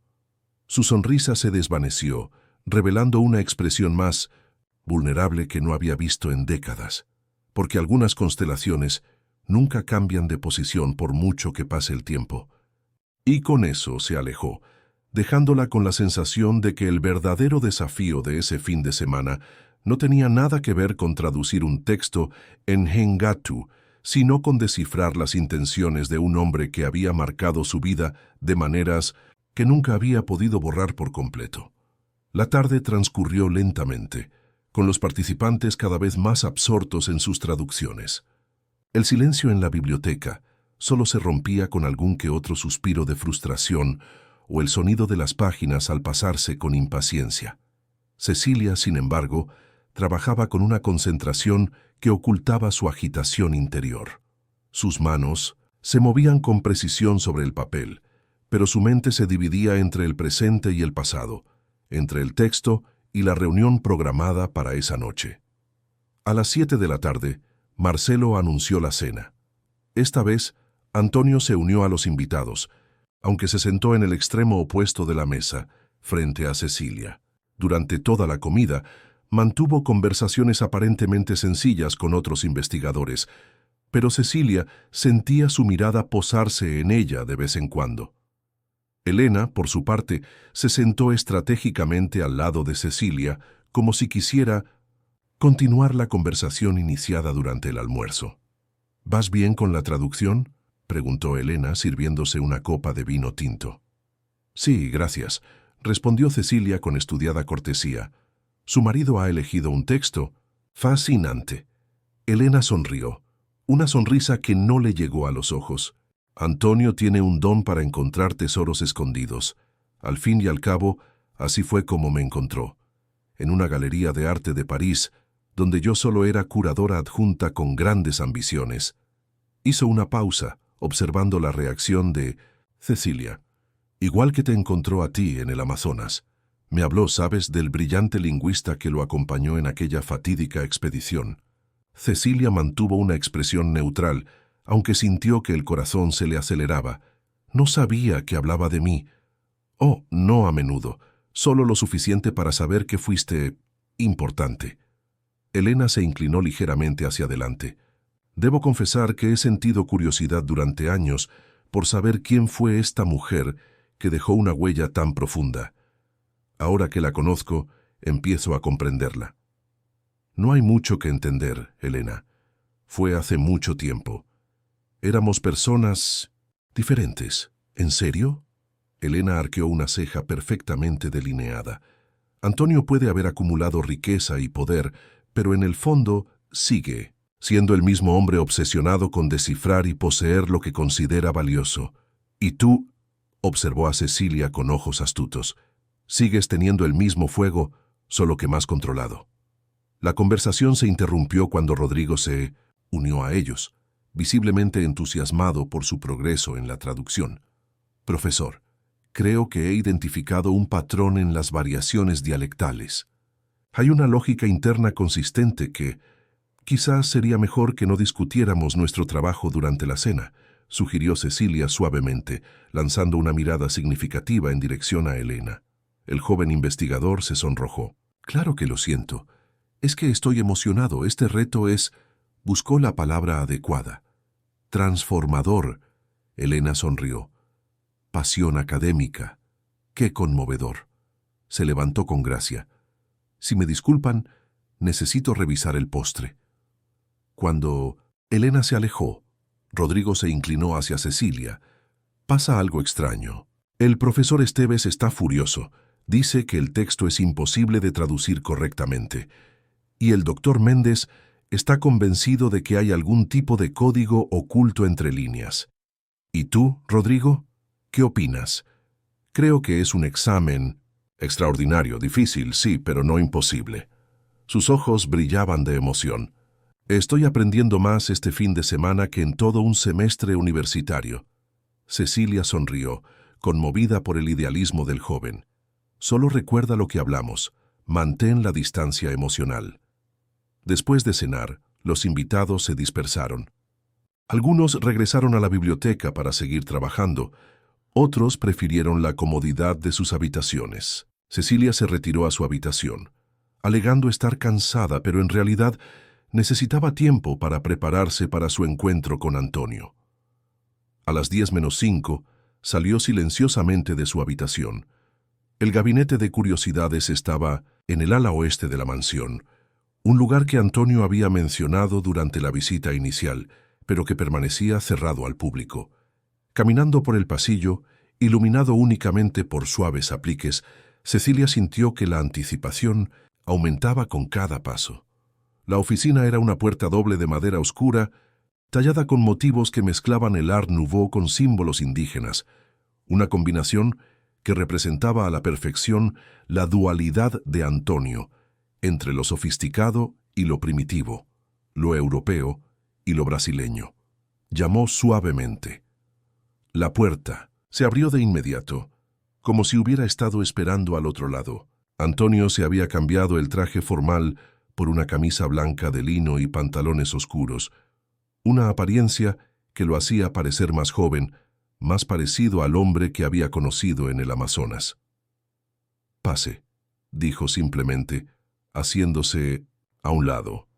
A: Su sonrisa se desvaneció, revelando una expresión más vulnerable que no había visto en décadas. Porque algunas constelaciones nunca cambian de posición por mucho que pase el tiempo. Y con eso se alejó, dejándola con la sensación de que el verdadero desafío de ese fin de semana no tenía nada que ver con traducir un texto en Ngatu, sino con descifrar las intenciones de un hombre que había marcado su vida de maneras que nunca había podido borrar por completo. La tarde transcurrió lentamente, con los participantes cada vez más absortos en sus traducciones. El silencio en la biblioteca solo se rompía con algún que otro suspiro de frustración o el sonido de las páginas al pasarse con impaciencia. Cecilia, sin embargo, trabajaba con una concentración que ocultaba su agitación interior. Sus manos se movían con precisión sobre el papel, pero su mente se dividía entre el presente y el pasado, entre el texto y la reunión programada para esa noche. A las 7 de la tarde, Marcelo anunció la cena. Esta vez, Antonio se unió a los invitados, aunque se sentó en el extremo opuesto de la mesa, frente a Cecilia. Durante toda la comida, mantuvo conversaciones aparentemente sencillas con otros investigadores, pero Cecilia sentía su mirada posarse en ella de vez en cuando. Elena, por su parte, se sentó estratégicamente al lado de Cecilia, como si quisiera continuar la conversación iniciada durante el almuerzo. «¿Vas bien con la traducción?», preguntó Elena, sirviéndose una copa de vino tinto. «Sí, gracias», respondió Cecilia con estudiada cortesía. «Su marido ha elegido un texto fascinante». Elena sonrió, una sonrisa que no le llegó a los ojos. «Antonio tiene un don para encontrar tesoros escondidos. Al fin y al cabo, así fue como me encontró. En una galería de arte de París, donde yo solo era curadora adjunta con grandes ambiciones». Hizo una pausa, observando la reacción de Cecilia. «Igual que te encontró a ti en el Amazonas. Me habló, ¿sabes?, del brillante lingüista que lo acompañó en aquella fatídica expedición». Cecilia mantuvo una expresión neutral, aunque sintió que el corazón se le aceleraba. «No sabía que hablaba de mí». «Oh, no a menudo, solo lo suficiente para saber que fuiste importante». Elena se inclinó ligeramente hacia adelante. «Debo confesar que he sentido curiosidad durante años por saber quién fue esta mujer que dejó una huella tan profunda. Ahora que la conozco, empiezo a comprenderla». «No hay mucho que entender, Elena. Fue hace mucho tiempo. Éramos personas diferentes». «¿En serio?». Elena arqueó una ceja perfectamente delineada. Antonio puede haber acumulado riqueza y poder, pero en el fondo sigue siendo el mismo hombre obsesionado con descifrar y poseer lo que considera valioso. Y tú, observó a Cecilia con ojos astutos, sigues teniendo el mismo fuego, solo que más controlado. La conversación se interrumpió cuando Rodrigo se unió a ellos, visiblemente entusiasmado por su progreso en la traducción. Profesor, creo que he identificado un patrón en las variaciones dialectales. Hay una lógica interna consistente que quizás sería mejor que no discutiéramos nuestro trabajo durante la cena, sugirió Cecilia suavemente, lanzando una mirada significativa en dirección a Elena. El joven investigador se sonrojó. Claro que lo siento. Es que estoy emocionado. Este reto es... Buscó la palabra adecuada. Transformador. Elena sonrió. Pasión académica. ¡Qué conmovedor! Se levantó con gracia. Si me disculpan, necesito revisar el postre. Cuando Elena se alejó, Rodrigo se inclinó hacia Cecilia. Pasa algo extraño. El profesor Esteves está furioso. Dice que el texto es imposible de traducir correctamente. Y el doctor Méndez está convencido de que hay algún tipo de código oculto entre líneas. ¿Y tú, Rodrigo? ¿Qué opinas? Creo que es un examen extraordinario, difícil, sí, pero no imposible. Sus ojos brillaban de emoción. Estoy aprendiendo más este fin de semana que en todo un semestre universitario. Cecilia sonrió, conmovida por el idealismo del joven. Solo recuerda lo que hablamos. Mantén la distancia emocional. Después de cenar, los invitados se dispersaron. Algunos regresaron a la biblioteca para seguir trabajando. Otros prefirieron la comodidad de sus habitaciones. Cecilia se retiró a su habitación, alegando estar cansada, pero en realidad necesitaba tiempo para prepararse para su encuentro con Antonio. A las 10:05 salió silenciosamente de su habitación. El gabinete de curiosidades estaba en el ala oeste de la mansión, un lugar que Antonio había mencionado durante la visita inicial, pero que permanecía cerrado al público. Caminando por el pasillo, iluminado únicamente por suaves apliques, Cecilia sintió que la anticipación aumentaba con cada paso. La oficina era una puerta doble de madera oscura, tallada con motivos que mezclaban el Art Nouveau con símbolos indígenas, una combinación que representaba a la perfección la dualidad de Antonio entre lo sofisticado y lo primitivo, lo europeo y lo brasileño. Llamó suavemente. La puerta se abrió de inmediato, como si hubiera estado esperando al otro lado. Antonio se había cambiado el traje formal por una camisa blanca de lino y pantalones oscuros, una apariencia que lo hacía parecer más joven, más parecido al hombre que había conocido en el Amazonas. «Pase», dijo simplemente, haciéndose a un lado.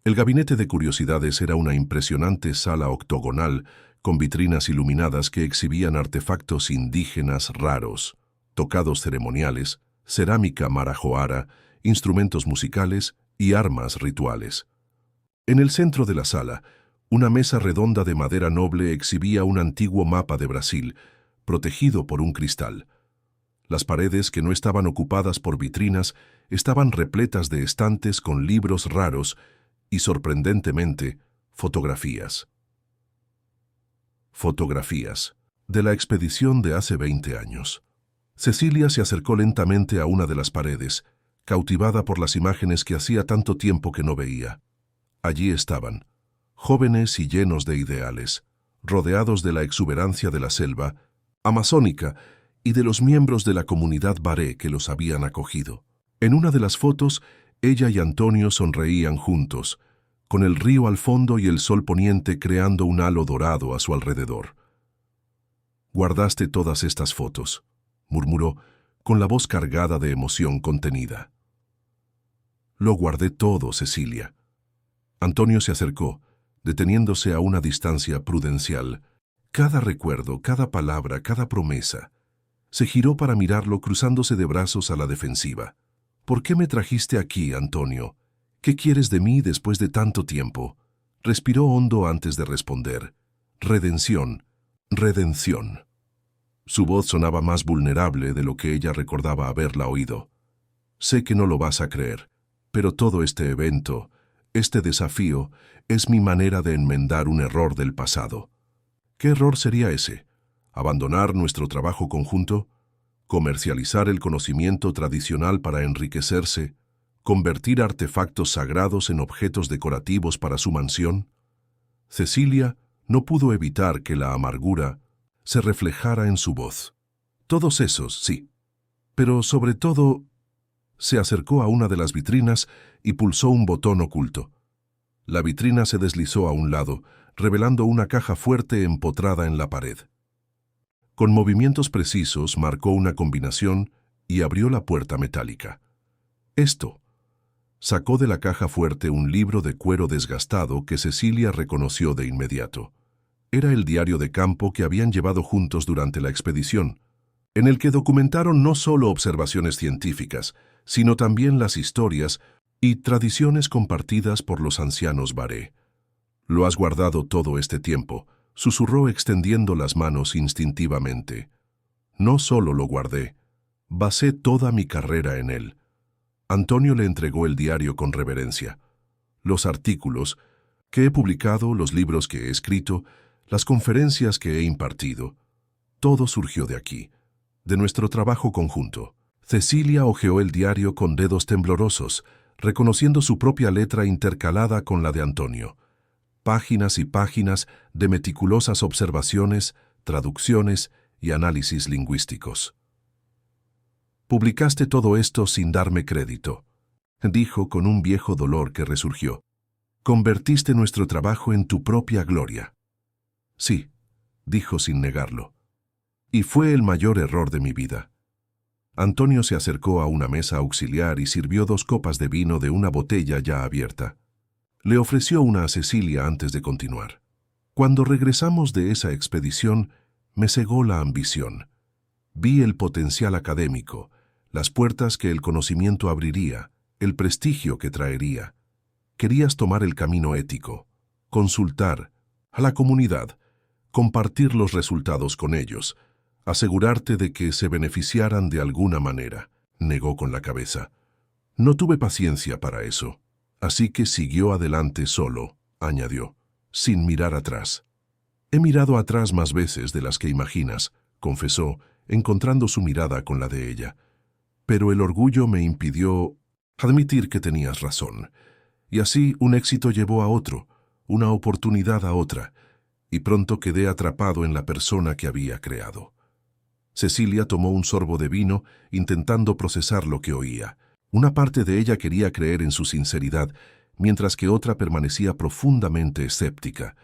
A: El gabinete de curiosidades era una impresionante sala octogonal con vitrinas iluminadas que exhibían artefactos indígenas raros, tocados ceremoniales, cerámica marajoara, instrumentos musicales y armas rituales. En el centro de la sala, una mesa redonda de madera noble exhibía un antiguo mapa de Brasil, protegido por un cristal. Las paredes, que no estaban ocupadas por vitrinas, estaban repletas de estantes con libros raros y, sorprendentemente, fotografías. Fotografías de la expedición de hace 20 años. Cecilia se acercó lentamente a una de las paredes, cautivada por las imágenes que hacía tanto tiempo que no veía. Allí estaban, jóvenes y llenos de ideales, rodeados de la exuberancia de la selva amazónica y de los miembros de la comunidad baré que los habían acogido. En una de las fotos, ella y Antonio sonreían juntos, con el río al fondo y el sol poniente creando un halo dorado a su alrededor. «Guardaste todas estas fotos», murmuró, con la voz cargada de emoción contenida. «Lo guardé todo, Cecilia». Antonio se acercó, deteniéndose a una distancia prudencial. Cada recuerdo, cada palabra, cada promesa. Se giró para mirarlo cruzándose de brazos a la defensiva. «¿Por qué me trajiste aquí, Antonio? ¿Qué quieres de mí después de tanto tiempo?» Respiró hondo antes de responder. «Redención, redención». Su voz sonaba más vulnerable de lo que ella recordaba haberla oído. Sé que no lo vas a creer, pero todo este evento, este desafío, es mi manera de enmendar un error del pasado. ¿Qué error sería ese? ¿Abandonar nuestro trabajo conjunto? ¿Comercializar el conocimiento tradicional para enriquecerse? ¿Convertir artefactos sagrados en objetos decorativos para su mansión? Cecilia no pudo evitar que la amargura se reflejara en su voz. Todos esos, sí. Pero sobre todo, se acercó a una de las vitrinas y pulsó un botón oculto. La vitrina se deslizó a un lado, revelando una caja fuerte empotrada en la pared. Con movimientos precisos marcó una combinación y abrió la puerta metálica. Esto. Sacó de la caja fuerte un libro de cuero desgastado que Cecilia reconoció de inmediato. Era el diario de campo que habían llevado juntos durante la expedición, en el que documentaron no solo observaciones científicas, sino también las historias y tradiciones compartidas por los ancianos Baré. «Lo has guardado todo este tiempo», susurró extendiendo las manos instintivamente. «No solo lo guardé, basé toda mi carrera en él». Antonio le entregó el diario con reverencia. «Los artículos que he publicado, los libros que he escrito, las conferencias que he impartido, todo surgió de aquí, de nuestro trabajo conjunto». Cecilia hojeó el diario con dedos temblorosos, reconociendo su propia letra intercalada con la de Antonio. Páginas y páginas de meticulosas observaciones, traducciones y análisis lingüísticos. «Publicaste todo esto sin darme crédito», dijo con un viejo dolor que resurgió. «Convertiste nuestro trabajo en tu propia gloria». «Sí», dijo sin negarlo. «Y fue el mayor error de mi vida». Antonio se acercó a una mesa auxiliar y sirvió 2 copas de vino de una botella ya abierta. Le ofreció una a Cecilia antes de continuar. «Cuando regresamos de esa expedición, me cegó la ambición. Vi el potencial académico, las puertas que el conocimiento abriría, el prestigio que traería. Querías tomar el camino ético, consultar a la comunidad, compartir los resultados con ellos, asegurarte de que se beneficiaran de alguna manera», negó con la cabeza. «No tuve paciencia para eso, así que siguió adelante solo», añadió, sin mirar atrás. «He mirado atrás más veces de las que imaginas», confesó, encontrando su mirada con la de ella. «Pero el orgullo me impidió admitir que tenías razón. Y así un éxito llevó a otro, una oportunidad a otra, y pronto quedé atrapado en la persona que había creado». Cecilia tomó un sorbo de vino, intentando procesar lo que oía. Una parte de ella quería creer en su sinceridad, mientras que otra permanecía profundamente escéptica.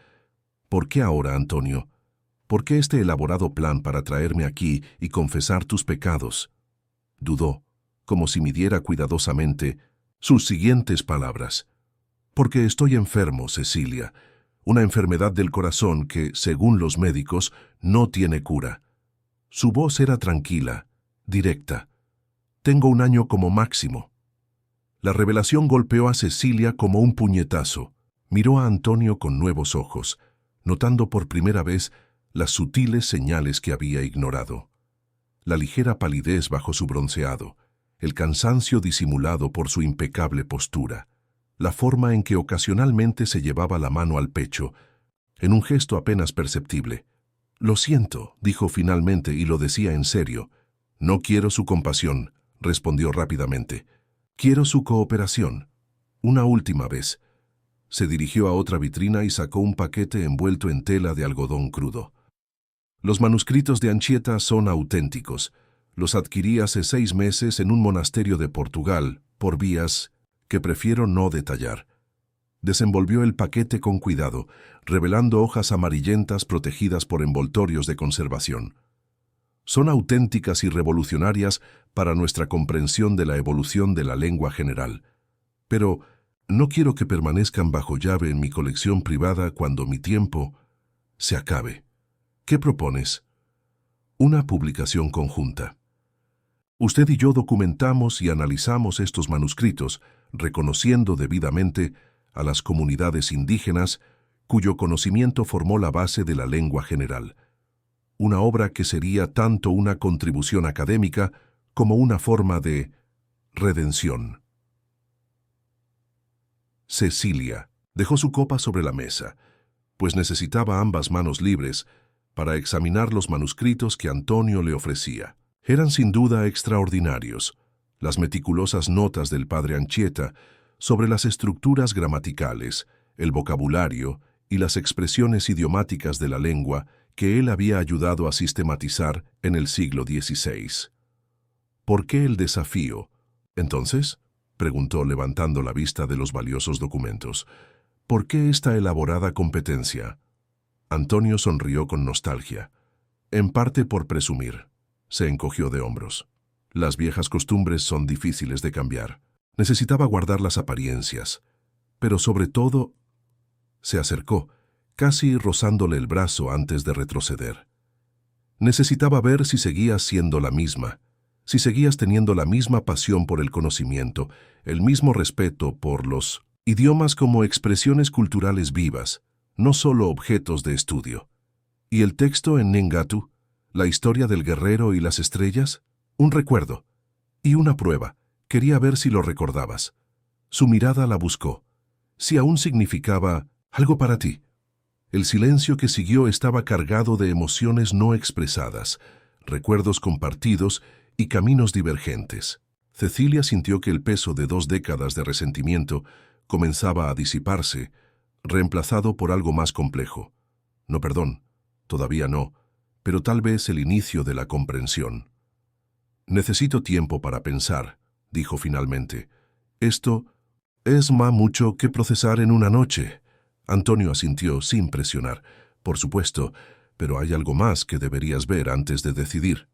A: «¿Por qué ahora, Antonio? ¿Por qué este elaborado plan para traerme aquí y confesar tus pecados?». Dudó, como si midiera cuidadosamente sus siguientes palabras. «Porque estoy enfermo, Cecilia. Una enfermedad del corazón que, según los médicos, no tiene cura». Su voz era tranquila, directa. «Tengo 1 año como máximo». La revelación golpeó a Cecilia como un puñetazo. Miró a Antonio con nuevos ojos, notando por primera vez las sutiles señales que había ignorado. La ligera palidez bajo su bronceado, el cansancio disimulado por su impecable postura, la forma en que ocasionalmente se llevaba la mano al pecho, en un gesto apenas perceptible. «Lo siento», dijo finalmente y lo decía en serio. «No quiero su compasión», respondió rápidamente. «Quiero su cooperación. Una última vez». Se dirigió a otra vitrina y sacó un paquete envuelto en tela de algodón crudo. «Los manuscritos de Anchieta son auténticos. Los adquirí hace 6 meses en un monasterio de Portugal, por vías que prefiero no detallar». Desenvolvió el paquete con cuidado, revelando hojas amarillentas protegidas por envoltorios de conservación. «Son auténticas y revolucionarias para nuestra comprensión de la evolución de la lengua general. Pero no quiero que permanezcan bajo llave en mi colección privada cuando mi tiempo se acabe. ¿Qué propones?». «Una publicación conjunta. Usted y yo documentamos y analizamos estos manuscritos, reconociendo debidamente a las comunidades indígenas cuyo conocimiento formó la base de la lengua general. Una obra que sería tanto una contribución académica como una forma de Redención. Cecilia dejó su copa sobre la mesa, pues necesitaba ambas manos libres para examinar los manuscritos que Antonio le ofrecía. Eran sin duda extraordinarios, las meticulosas notas del padre Anchieta sobre las estructuras gramaticales, el vocabulario y las expresiones idiomáticas de la lengua que él había ayudado a sistematizar en el siglo XVI. ¿Por qué el desafío? Entonces, preguntó levantando la vista de los valiosos documentos, ¿por qué esta elaborada competencia? Antonio sonrió con nostalgia. En parte por presumir. Se encogió de hombros. Las viejas costumbres son difíciles de cambiar. Necesitaba guardar las apariencias. Pero sobre todo, se acercó, casi rozándole el brazo antes de retroceder. Necesitaba ver si seguías siendo la misma, si seguías teniendo la misma pasión por el conocimiento, el mismo respeto por los idiomas como expresiones culturales vivas, no solo objetos de estudio. ¿Y el texto en Nengatu? ¿La historia del guerrero y las estrellas? Un recuerdo. Y una prueba. Quería ver si lo recordabas. Su mirada la buscó. Si aún significaba algo para ti. El silencio que siguió estaba cargado de emociones no expresadas, recuerdos compartidos y caminos divergentes. Cecilia sintió que el peso de 2 décadas de resentimiento comenzaba a disiparse, reemplazado por algo más complejo. No, perdón, todavía no, pero tal vez el inicio de la comprensión. Necesito tiempo para pensar, dijo finalmente. Esto es mucho que procesar en una noche. Antonio asintió sin presionar. Por supuesto, pero hay algo más que deberías ver antes de decidir.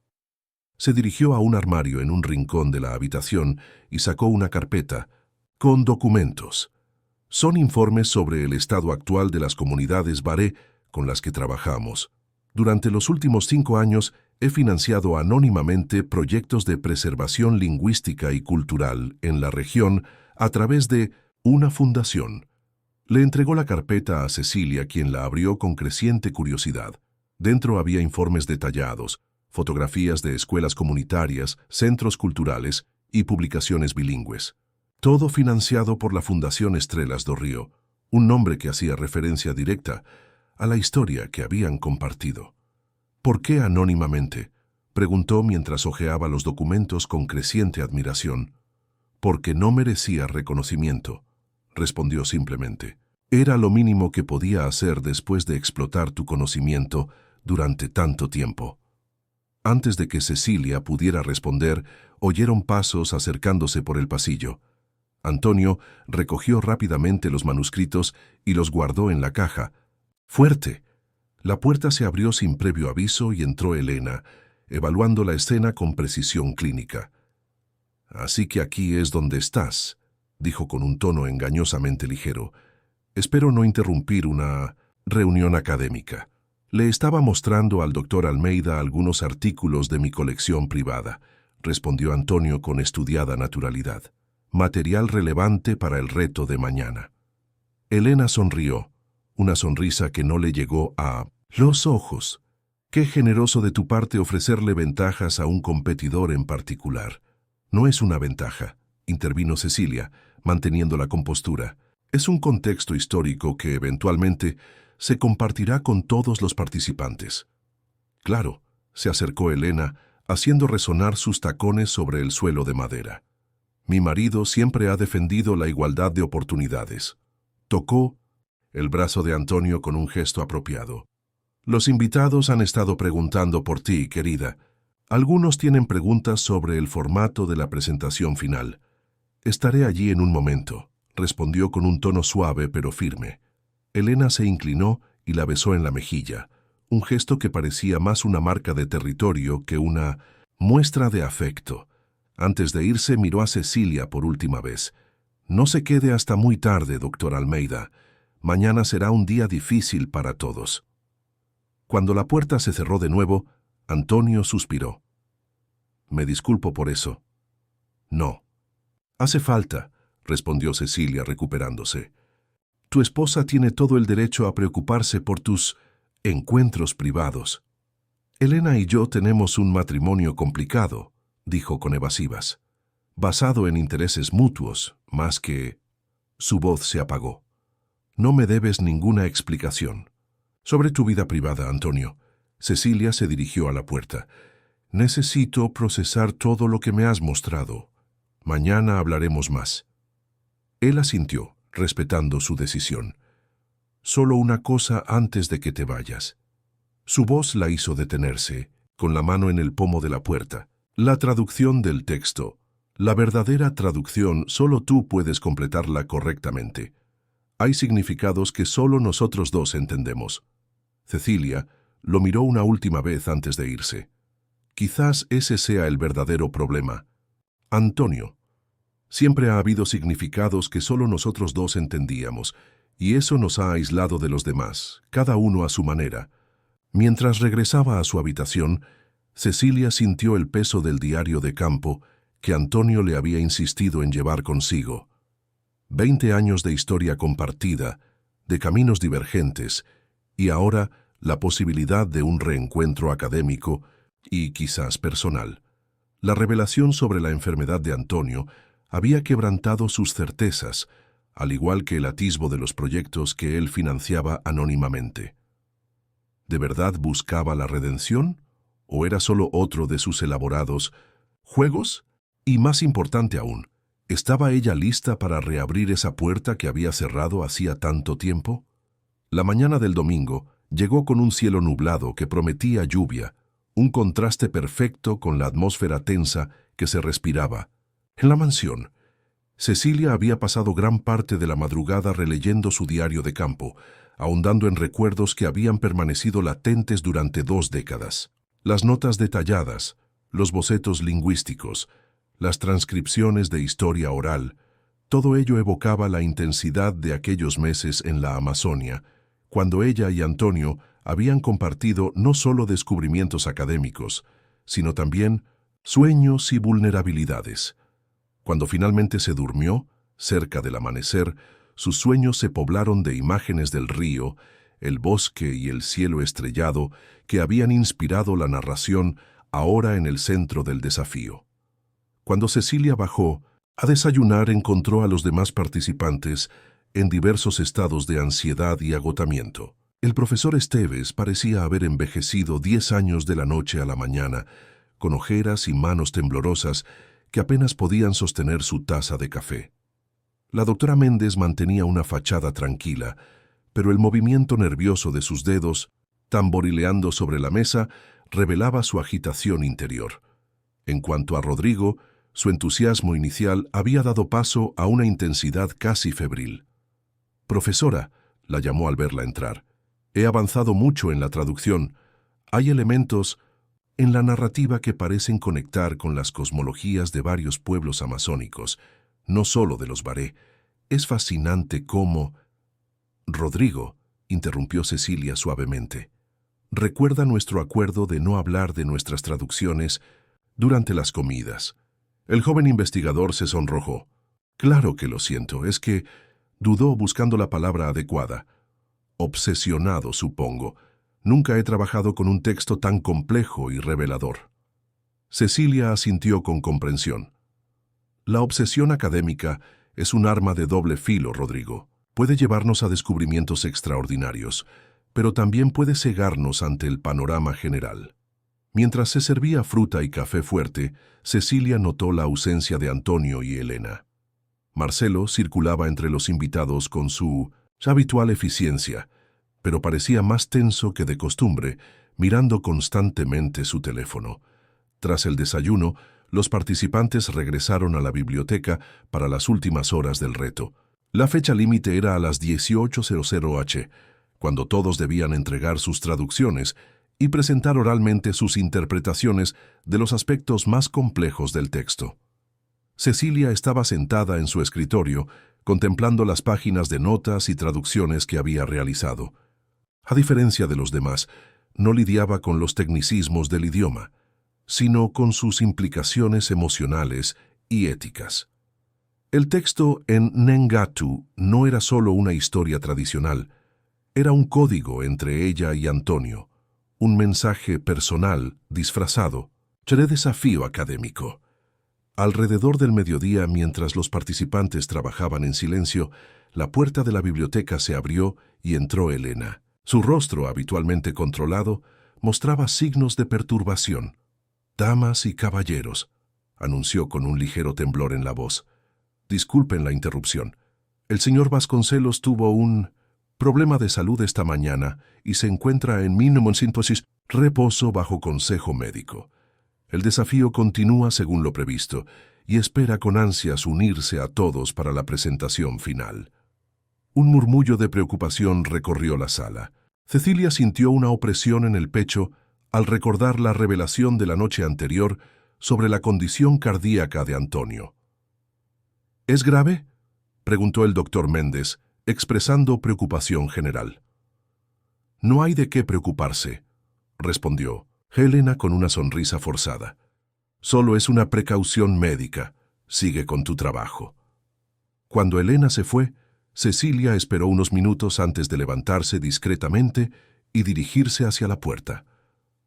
A: Se dirigió a un armario en un rincón de la habitación y sacó una carpeta con documentos. Son informes sobre el estado actual de las comunidades Baré con las que trabajamos. Durante los últimos 5 años he financiado anónimamente proyectos de preservación lingüística y cultural en la región a través de una fundación. Le entregó la carpeta a Cecilia, quien la abrió con creciente curiosidad. Dentro había informes detallados, fotografías de escuelas comunitarias, centros culturales y publicaciones bilingües. Todo financiado por la Fundación Estrelas do Río, un nombre que hacía referencia directa a la historia que habían compartido. ¿Por qué anónimamente?, preguntó mientras hojeaba los documentos con creciente admiración. Porque no merecía reconocimiento, respondió simplemente. Era lo mínimo que podía hacer después de explotar tu conocimiento durante tanto tiempo. Antes de que Cecilia pudiera responder, oyeron pasos acercándose por el pasillo. Antonio recogió rápidamente los manuscritos y los guardó en la caja. ¡Fuerte! La puerta se abrió sin previo aviso y entró Elena, evaluando la escena con precisión clínica. «Así que aquí es donde estás», dijo con un tono engañosamente ligero. «Espero no interrumpir una reunión académica». Le estaba mostrando al doctor Almeida algunos artículos de mi colección privada, respondió Antonio con estudiada naturalidad. Material relevante para el reto de mañana. Elena sonrió, una sonrisa que no le llegó a los ojos. Qué generoso de tu parte ofrecerle ventajas a un competidor en particular. No es una ventaja, intervino Cecilia, manteniendo la compostura. Es un contexto histórico que eventualmente se compartirá con todos los participantes. Claro, se acercó Elena, haciendo resonar sus tacones sobre el suelo de madera. Mi marido siempre ha defendido la igualdad de oportunidades. Tocó el brazo de Antonio con un gesto apropiado. Los invitados han estado preguntando por ti, querida. Algunos tienen preguntas sobre el formato de la presentación final. Estaré allí en un momento, respondió con un tono suave pero firme. Elena se inclinó y la besó en la mejilla, un gesto que parecía más una marca de territorio que una muestra de afecto. Antes de irse miró a Cecilia por última vez. No se quede hasta muy tarde, doctor Almeida. Mañana será un día difícil para todos. Cuando la puerta se cerró de nuevo, Antonio suspiró. Me disculpo por eso. No. Hace falta, respondió Cecilia recuperándose. Tu esposa tiene todo el derecho a preocuparse por tus encuentros privados. Elena y yo tenemos un matrimonio complicado, dijo con evasivas. basado en intereses mutuos, más que... Su voz se apagó. No me debes ninguna explicación. Sobre tu vida privada, Antonio. Cecilia se dirigió a la puerta. Necesito procesar todo lo que me has mostrado. Mañana hablaremos más. Él asintió, respetando su decisión. Solo una cosa antes de que te vayas. Su voz la hizo detenerse, con la mano en el pomo de la puerta. La traducción del texto. La verdadera traducción solo tú puedes completarla correctamente. Hay significados que solo nosotros dos entendemos. Cecilia lo miró una última vez antes de irse. Quizás ese sea el verdadero problema. Antonio. Siempre ha habido significados que solo nosotros dos entendíamos, y eso nos ha aislado de los demás, cada uno a su manera. Mientras regresaba a su habitación, Cecilia sintió el peso del diario de campo que Antonio le había insistido en llevar consigo. 20 años de historia compartida, de caminos divergentes, y ahora la posibilidad de un reencuentro académico y quizás personal. La revelación sobre la enfermedad de Antonio había quebrantado sus certezas, al igual que el atisbo de los proyectos que él financiaba anónimamente. ¿De verdad buscaba la redención? ¿O era solo otro de sus elaborados juegos? Y más importante aún, ¿estaba ella lista para reabrir esa puerta que había cerrado hacía tanto tiempo? La mañana del domingo llegó con un cielo nublado que prometía lluvia, un contraste perfecto con la atmósfera tensa que se respiraba. En la mansión, Cecilia había pasado gran parte de la madrugada releyendo su diario de campo, ahondando en recuerdos que habían permanecido latentes durante 2 décadas. Las notas detalladas, los bocetos lingüísticos, las transcripciones de historia oral, todo ello evocaba la intensidad de aquellos meses en la Amazonia, cuando ella y Antonio habían compartido no solo descubrimientos académicos, sino también sueños y vulnerabilidades. Cuando finalmente se durmió, cerca del amanecer, sus sueños se poblaron de imágenes del río, el bosque y el cielo estrellado que habían inspirado la narración ahora en el centro del desafío. Cuando Cecilia bajó a desayunar, encontró a los demás participantes en diversos estados de ansiedad y agotamiento. El profesor Esteves parecía haber envejecido 10 años de la noche a la mañana, con ojeras y manos temblorosas que apenas podían sostener su taza de café. La doctora Méndez mantenía una fachada tranquila, pero el movimiento nervioso de sus dedos, tamborileando sobre la mesa, revelaba su agitación interior. En cuanto a Rodrigo, su entusiasmo inicial había dado paso a una intensidad casi febril. «Profesora», la llamó al verla entrar, «he avanzado mucho en la traducción. Hay elementos en la narrativa que parecen conectar con las cosmologías de varios pueblos amazónicos, no solo de los Baré. Es fascinante cómo...» «Rodrigo», interrumpió Cecilia suavemente, «recuerda nuestro acuerdo de no hablar de nuestras traducciones durante las comidas». El joven investigador se sonrojó. «Claro que lo siento, es que...» dudó buscando la palabra adecuada. «Obsesionado, supongo. Nunca he trabajado con un texto tan complejo y revelador». Cecilia asintió con comprensión. «La obsesión académica es un arma de doble filo, Rodrigo. Puede llevarnos a descubrimientos extraordinarios, pero también puede cegarnos ante el panorama general». Mientras se servía fruta y café fuerte, Cecilia notó la ausencia de Antonio y Elena. Marcelo circulaba entre los invitados con su habitual eficiencia, pero parecía más tenso que de costumbre, mirando constantemente su teléfono. Tras el desayuno, los participantes regresaron a la biblioteca para las últimas horas del reto. La fecha límite era a las 18:00 h, cuando todos debían entregar sus traducciones y presentar oralmente sus interpretaciones de los aspectos más complejos del texto. Cecilia estaba sentada en su escritorio, contemplando las páginas de notas y traducciones que había realizado. A diferencia de los demás, no lidiaba con los tecnicismos del idioma, sino con sus implicaciones emocionales y éticas. El texto en Nengatu no era solo una historia tradicional, era un código entre ella y Antonio, un mensaje personal disfrazado de desafío académico. Alrededor del mediodía, mientras los participantes trabajaban en silencio, la puerta de la biblioteca se abrió y entró Elena. Su rostro, habitualmente controlado, mostraba signos de perturbación. «Damas y caballeros», anunció con un ligero temblor en la voz. «Disculpen la interrupción. El señor Vasconcelos tuvo un problema de salud esta mañana y se encuentra en reposo bajo consejo médico. El desafío continúa según lo previsto y espera con ansias unirse a todos para la presentación final». Un murmullo de preocupación recorrió la sala. Cecilia sintió una opresión en el pecho al recordar la revelación de la noche anterior sobre la condición cardíaca de Antonio. «¿Es grave?», preguntó el doctor Méndez, expresando preocupación general. «No hay de qué preocuparse», respondió Helena con una sonrisa forzada. «Solo es una precaución médica. Sigue con tu trabajo». Cuando Elena se fue, Cecilia esperó unos minutos antes de levantarse discretamente y dirigirse hacia la puerta.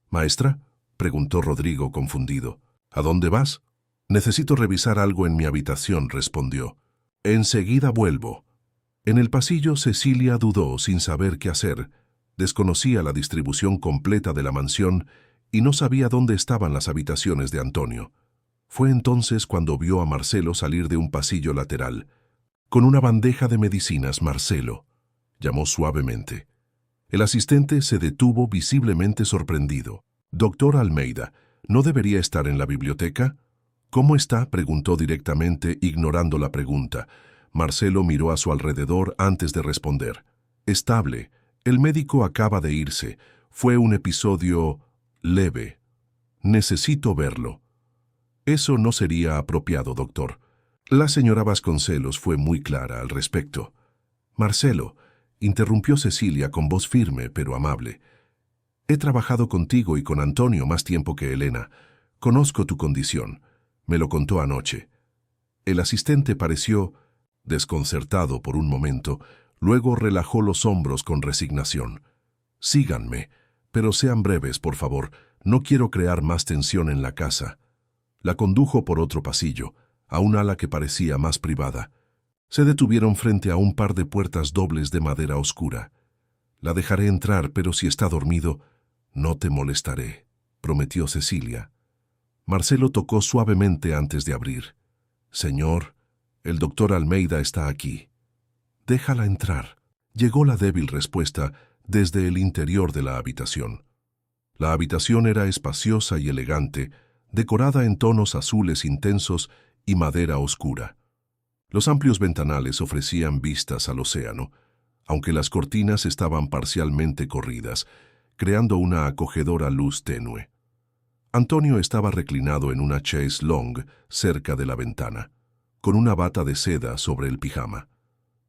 A: «¿Maestra?», preguntó Rodrigo confundido. «¿A dónde vas?». «Necesito revisar algo en mi habitación», respondió. «Enseguida vuelvo». En el pasillo Cecilia dudó sin saber qué hacer. Desconocía la distribución completa de la mansión y no sabía dónde estaban las habitaciones de Antonio. Fue entonces cuando vio a Marcelo salir de un pasillo lateral. «Con una bandeja de medicinas, Marcelo», llamó suavemente. El asistente se detuvo visiblemente sorprendido. «Doctor Almeida, ¿no debería estar en la biblioteca?». «¿Cómo está?», preguntó directamente, ignorando la pregunta. Marcelo miró a su alrededor antes de responder. «Estable. El médico acaba de irse. Fue un episodio leve. Necesito verlo». «Eso no sería apropiado, doctor». La señora Vasconcelos fue muy clara al respecto. «Marcelo», interrumpió Cecilia con voz firme pero amable, «he trabajado contigo y con Antonio más tiempo que Elena. Conozco tu condición. Me lo contó anoche». El asistente pareció desconcertado por un momento, luego relajó los hombros con resignación. «Síganme, pero sean breves, por favor. No quiero crear más tensión en la casa». La condujo por otro pasillo, a un ala que parecía más privada. Se detuvieron frente a un par de puertas dobles de madera oscura. «La dejaré entrar, pero si está dormido, no te molestaré», prometió Cecilia. Marcelo tocó suavemente antes de abrir. «Señor, el doctor Almeida está aquí». «Déjala entrar», llegó la débil respuesta desde el interior de la habitación. La habitación era espaciosa y elegante, decorada en tonos azules intensos y madera oscura. Los amplios ventanales ofrecían vistas al océano, aunque las cortinas estaban parcialmente corridas, creando una acogedora luz tenue. Antonio estaba reclinado en una chaise longue cerca de la ventana, con una bata de seda sobre el pijama.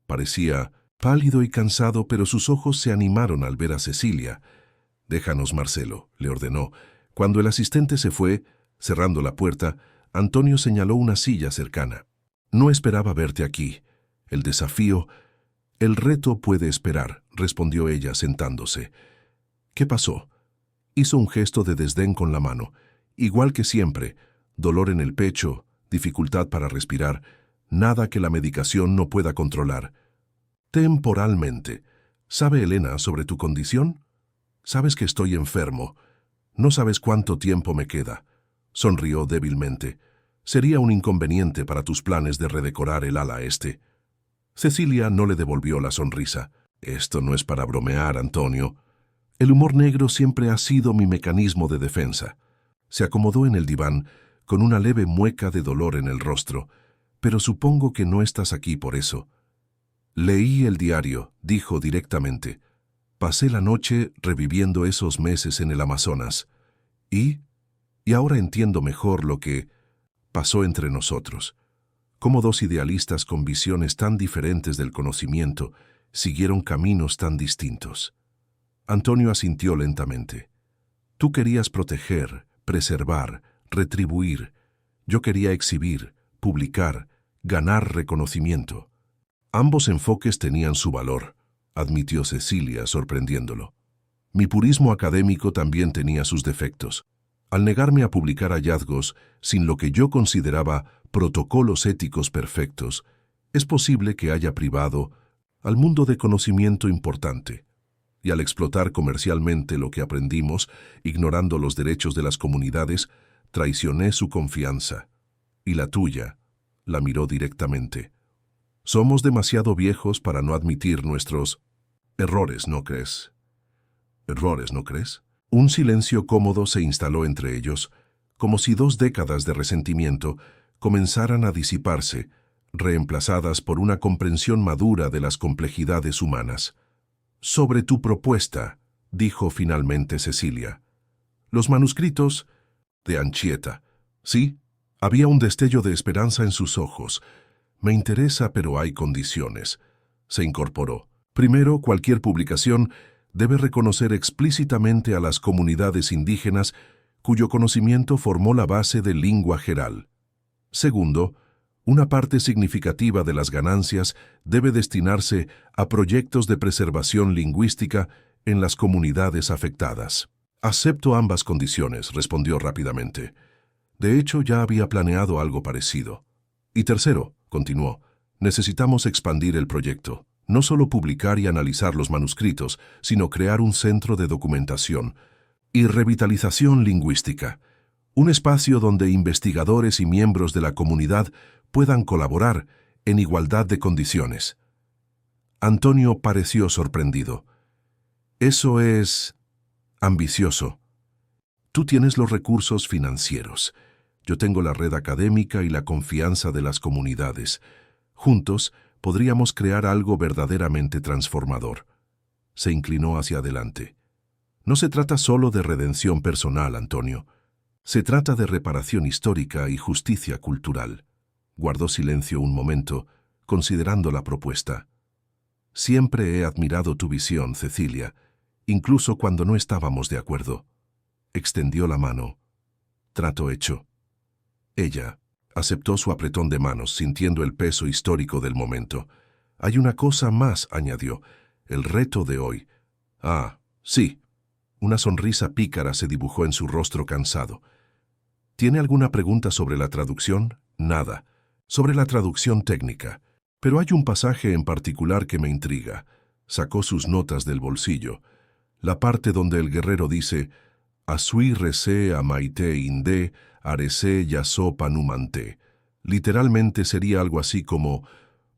A: Parecía pálido y cansado, pero sus ojos se animaron al ver a Cecilia. «Déjanos, Marcelo», le ordenó. Cuando el asistente se fue, cerrando la puerta, Antonio señaló una silla cercana. «No esperaba verte aquí. El desafío, el reto puede esperar», respondió ella sentándose. «¿Qué pasó?». Hizo un gesto de desdén con la mano. «Igual que siempre, dolor en el pecho, dificultad para respirar, nada que la medicación no pueda controlar». «Temporalmente. ¿Sabe Elena sobre tu condición?». «Sabes que estoy enfermo. No sabes cuánto tiempo me queda». Sonrió débilmente. «Sería un inconveniente para tus planes de redecorar el ala este». Cecilia no le devolvió la sonrisa. «Esto no es para bromear, Antonio. El humor negro siempre ha sido mi mecanismo de defensa». Se acomodó en el diván, con una leve mueca de dolor en el rostro. «Pero supongo que no estás aquí por eso». «Leí el diario», dijo directamente. «Pasé la noche reviviendo esos meses en el Amazonas. Y ahora entiendo mejor lo que pasó entre nosotros. Cómo dos idealistas con visiones tan diferentes del conocimiento siguieron caminos tan distintos». Antonio asintió lentamente. «Tú querías proteger, preservar, retribuir. Yo quería exhibir, publicar, ganar reconocimiento». «Ambos enfoques tenían su valor», admitió Cecilia, sorprendiéndolo. «Mi purismo académico también tenía sus defectos. Al negarme a publicar hallazgos sin lo que yo consideraba protocolos éticos perfectos, es posible que haya privado al mundo de conocimiento importante. Y al explotar comercialmente lo que aprendimos, ignorando los derechos de las comunidades, traicioné su confianza. Y la tuya, la miró directamente. Somos demasiado viejos para no admitir nuestros errores, ¿no crees? ¿Errores, no crees? Un silencio cómodo se instaló entre ellos, como si 2 décadas de resentimiento comenzaran a disiparse, reemplazadas por una comprensión madura de las complejidades humanas. Sobre tu propuesta, dijo finalmente Cecilia. Los manuscritos de Anchieta. Sí, había un destello de esperanza en sus ojos. Me interesa, pero hay condiciones. Se incorporó. Primero, cualquier publicación debe reconocer explícitamente a las comunidades indígenas cuyo conocimiento formó la base del lingua geral. Segundo, una parte significativa de las ganancias debe destinarse a proyectos de preservación lingüística en las comunidades afectadas. Acepto ambas condiciones, respondió rápidamente. De hecho, ya había planeado algo parecido. Y tercero, continuó, necesitamos expandir el proyecto. No solo publicar y analizar los manuscritos, sino crear un centro de documentación y revitalización lingüística. Un espacio donde investigadores y miembros de la comunidad puedan colaborar en igualdad de condiciones. Antonio pareció sorprendido. Eso es ambicioso. Tú tienes los recursos financieros. Yo tengo la red académica y la confianza de las comunidades. Juntos, podríamos crear algo verdaderamente transformador. Se inclinó hacia adelante. No se trata solo de redención personal, Antonio. Se trata de reparación histórica y justicia cultural. Guardó silencio un momento, considerando la propuesta. Siempre he admirado tu visión, Cecilia, incluso cuando no estábamos de acuerdo. Extendió la mano. Trato hecho. Ella aceptó su apretón de manos, sintiendo el peso histórico del momento. Hay una cosa más, añadió, el reto de hoy. Ah, sí. Una sonrisa pícara se dibujó en su rostro cansado. ¿Tiene alguna pregunta sobre la traducción? Nada. Sobre la traducción técnica. Pero hay un pasaje en particular que me intriga. Sacó sus notas del bolsillo. La parte donde el guerrero dice Asui rece amaite inde, arece yaso panumante. Literalmente sería algo así como,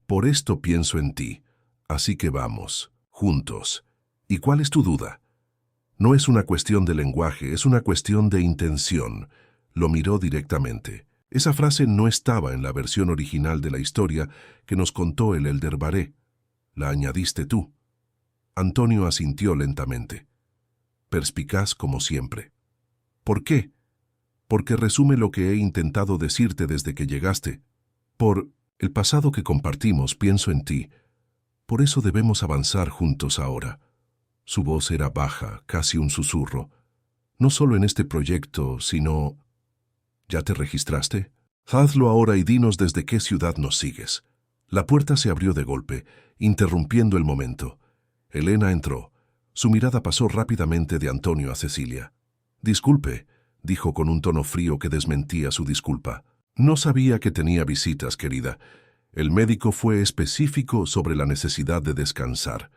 A: por esto pienso en ti, así que vamos, juntos. ¿Y cuál es tu duda? No es una cuestión de lenguaje, es una cuestión de intención. Lo miró directamente. Esa frase no estaba en la versión original de la historia que nos contó el Elder Baré. La añadiste tú. Antonio asintió lentamente. Perspicaz como siempre. ¿Por qué? Porque resume lo que he intentado decirte desde que llegaste. Por el pasado que compartimos, pienso en ti. Por eso debemos avanzar juntos ahora. Su voz era baja, casi un susurro. No solo en este proyecto, sino... ¿Ya te registraste? Hazlo ahora y dinos desde qué ciudad nos sigues. La puerta se abrió de golpe, interrumpiendo el momento. Elena entró. Su mirada pasó rápidamente de Antonio a Cecilia. Disculpe, dijo con un tono frío que desmentía su disculpa. No sabía que tenía visitas, querida. El médico fue específico sobre la necesidad de descansar.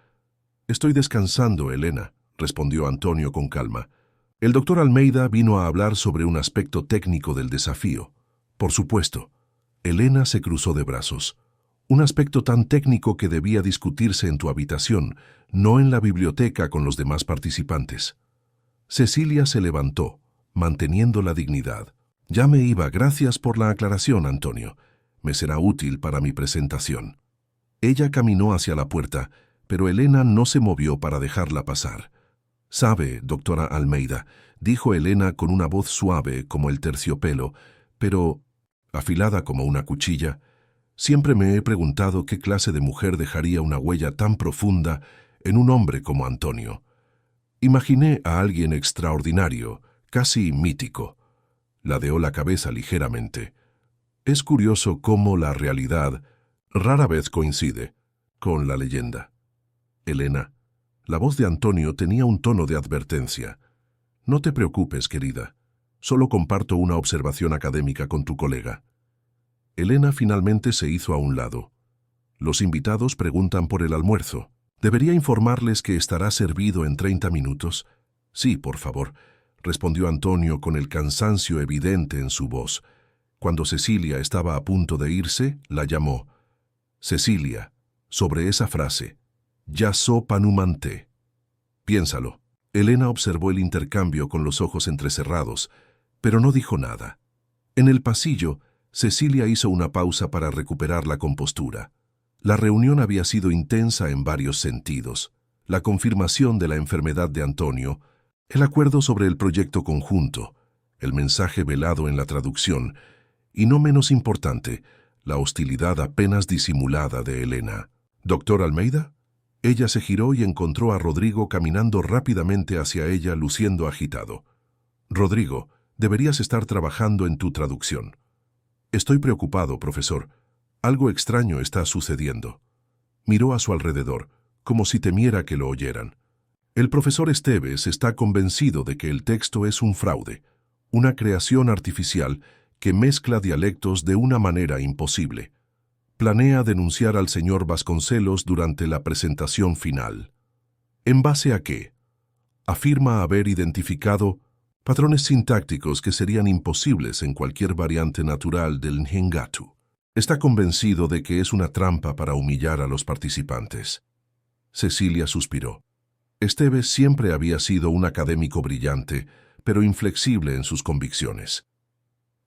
A: Estoy descansando, Elena, respondió Antonio con calma. El doctor Almeida vino a hablar sobre un aspecto técnico del desafío. Por supuesto. Elena se cruzó de brazos. Un aspecto tan técnico que debía discutirse en tu habitación, no en la biblioteca con los demás participantes. Cecilia se levantó, manteniendo la dignidad. Ya me iba, gracias por la aclaración, Antonio. Me será útil para mi presentación. Ella caminó hacia la puerta, pero Elena no se movió para dejarla pasar. Sabe, doctora Almeida, dijo Elena con una voz suave como el terciopelo, pero afilada como una cuchilla. Siempre me he preguntado qué clase de mujer dejaría una huella tan profunda en un hombre como Antonio. Imaginé a alguien extraordinario, casi mítico. Ladeó la cabeza ligeramente. Es curioso cómo la realidad rara vez coincide con la leyenda. Elena, la voz de Antonio tenía un tono de advertencia. No te preocupes, querida. Solo comparto una observación académica con tu colega. Elena finalmente se hizo a un lado. Los invitados preguntan por el almuerzo. ¿Debería informarles que estará servido en 30 minutos? Sí, por favor, respondió Antonio con el cansancio evidente en su voz. Cuando Cecilia estaba a punto de irse, la llamó. Cecilia, sobre esa frase, ya so panumanté. Piénsalo. Elena observó el intercambio con los ojos entrecerrados, pero no dijo nada. En el pasillo, Cecilia hizo una pausa para recuperar la compostura. La reunión había sido intensa en varios sentidos. La confirmación de la enfermedad de Antonio, el acuerdo sobre el proyecto conjunto, el mensaje velado en la traducción, y no menos importante, la hostilidad apenas disimulada de Elena. ¿Doctor Almeida? Ella se giró y encontró a Rodrigo caminando rápidamente hacia ella, luciendo agitado. Rodrigo, deberías estar trabajando en tu traducción. Estoy preocupado, profesor. Algo extraño está sucediendo. Miró a su alrededor, como si temiera que lo oyeran. El profesor Esteves está convencido de que el texto es un fraude, una creación artificial que mezcla dialectos de una manera imposible. Planea denunciar al señor Vasconcelos durante la presentación final. ¿En base a qué? Afirma haber identificado patrones sintácticos que serían imposibles en cualquier variante natural del Nhengatu. Está convencido de que es una trampa para humillar a los participantes. Cecilia suspiró. Esteves siempre había sido un académico brillante, pero inflexible en sus convicciones.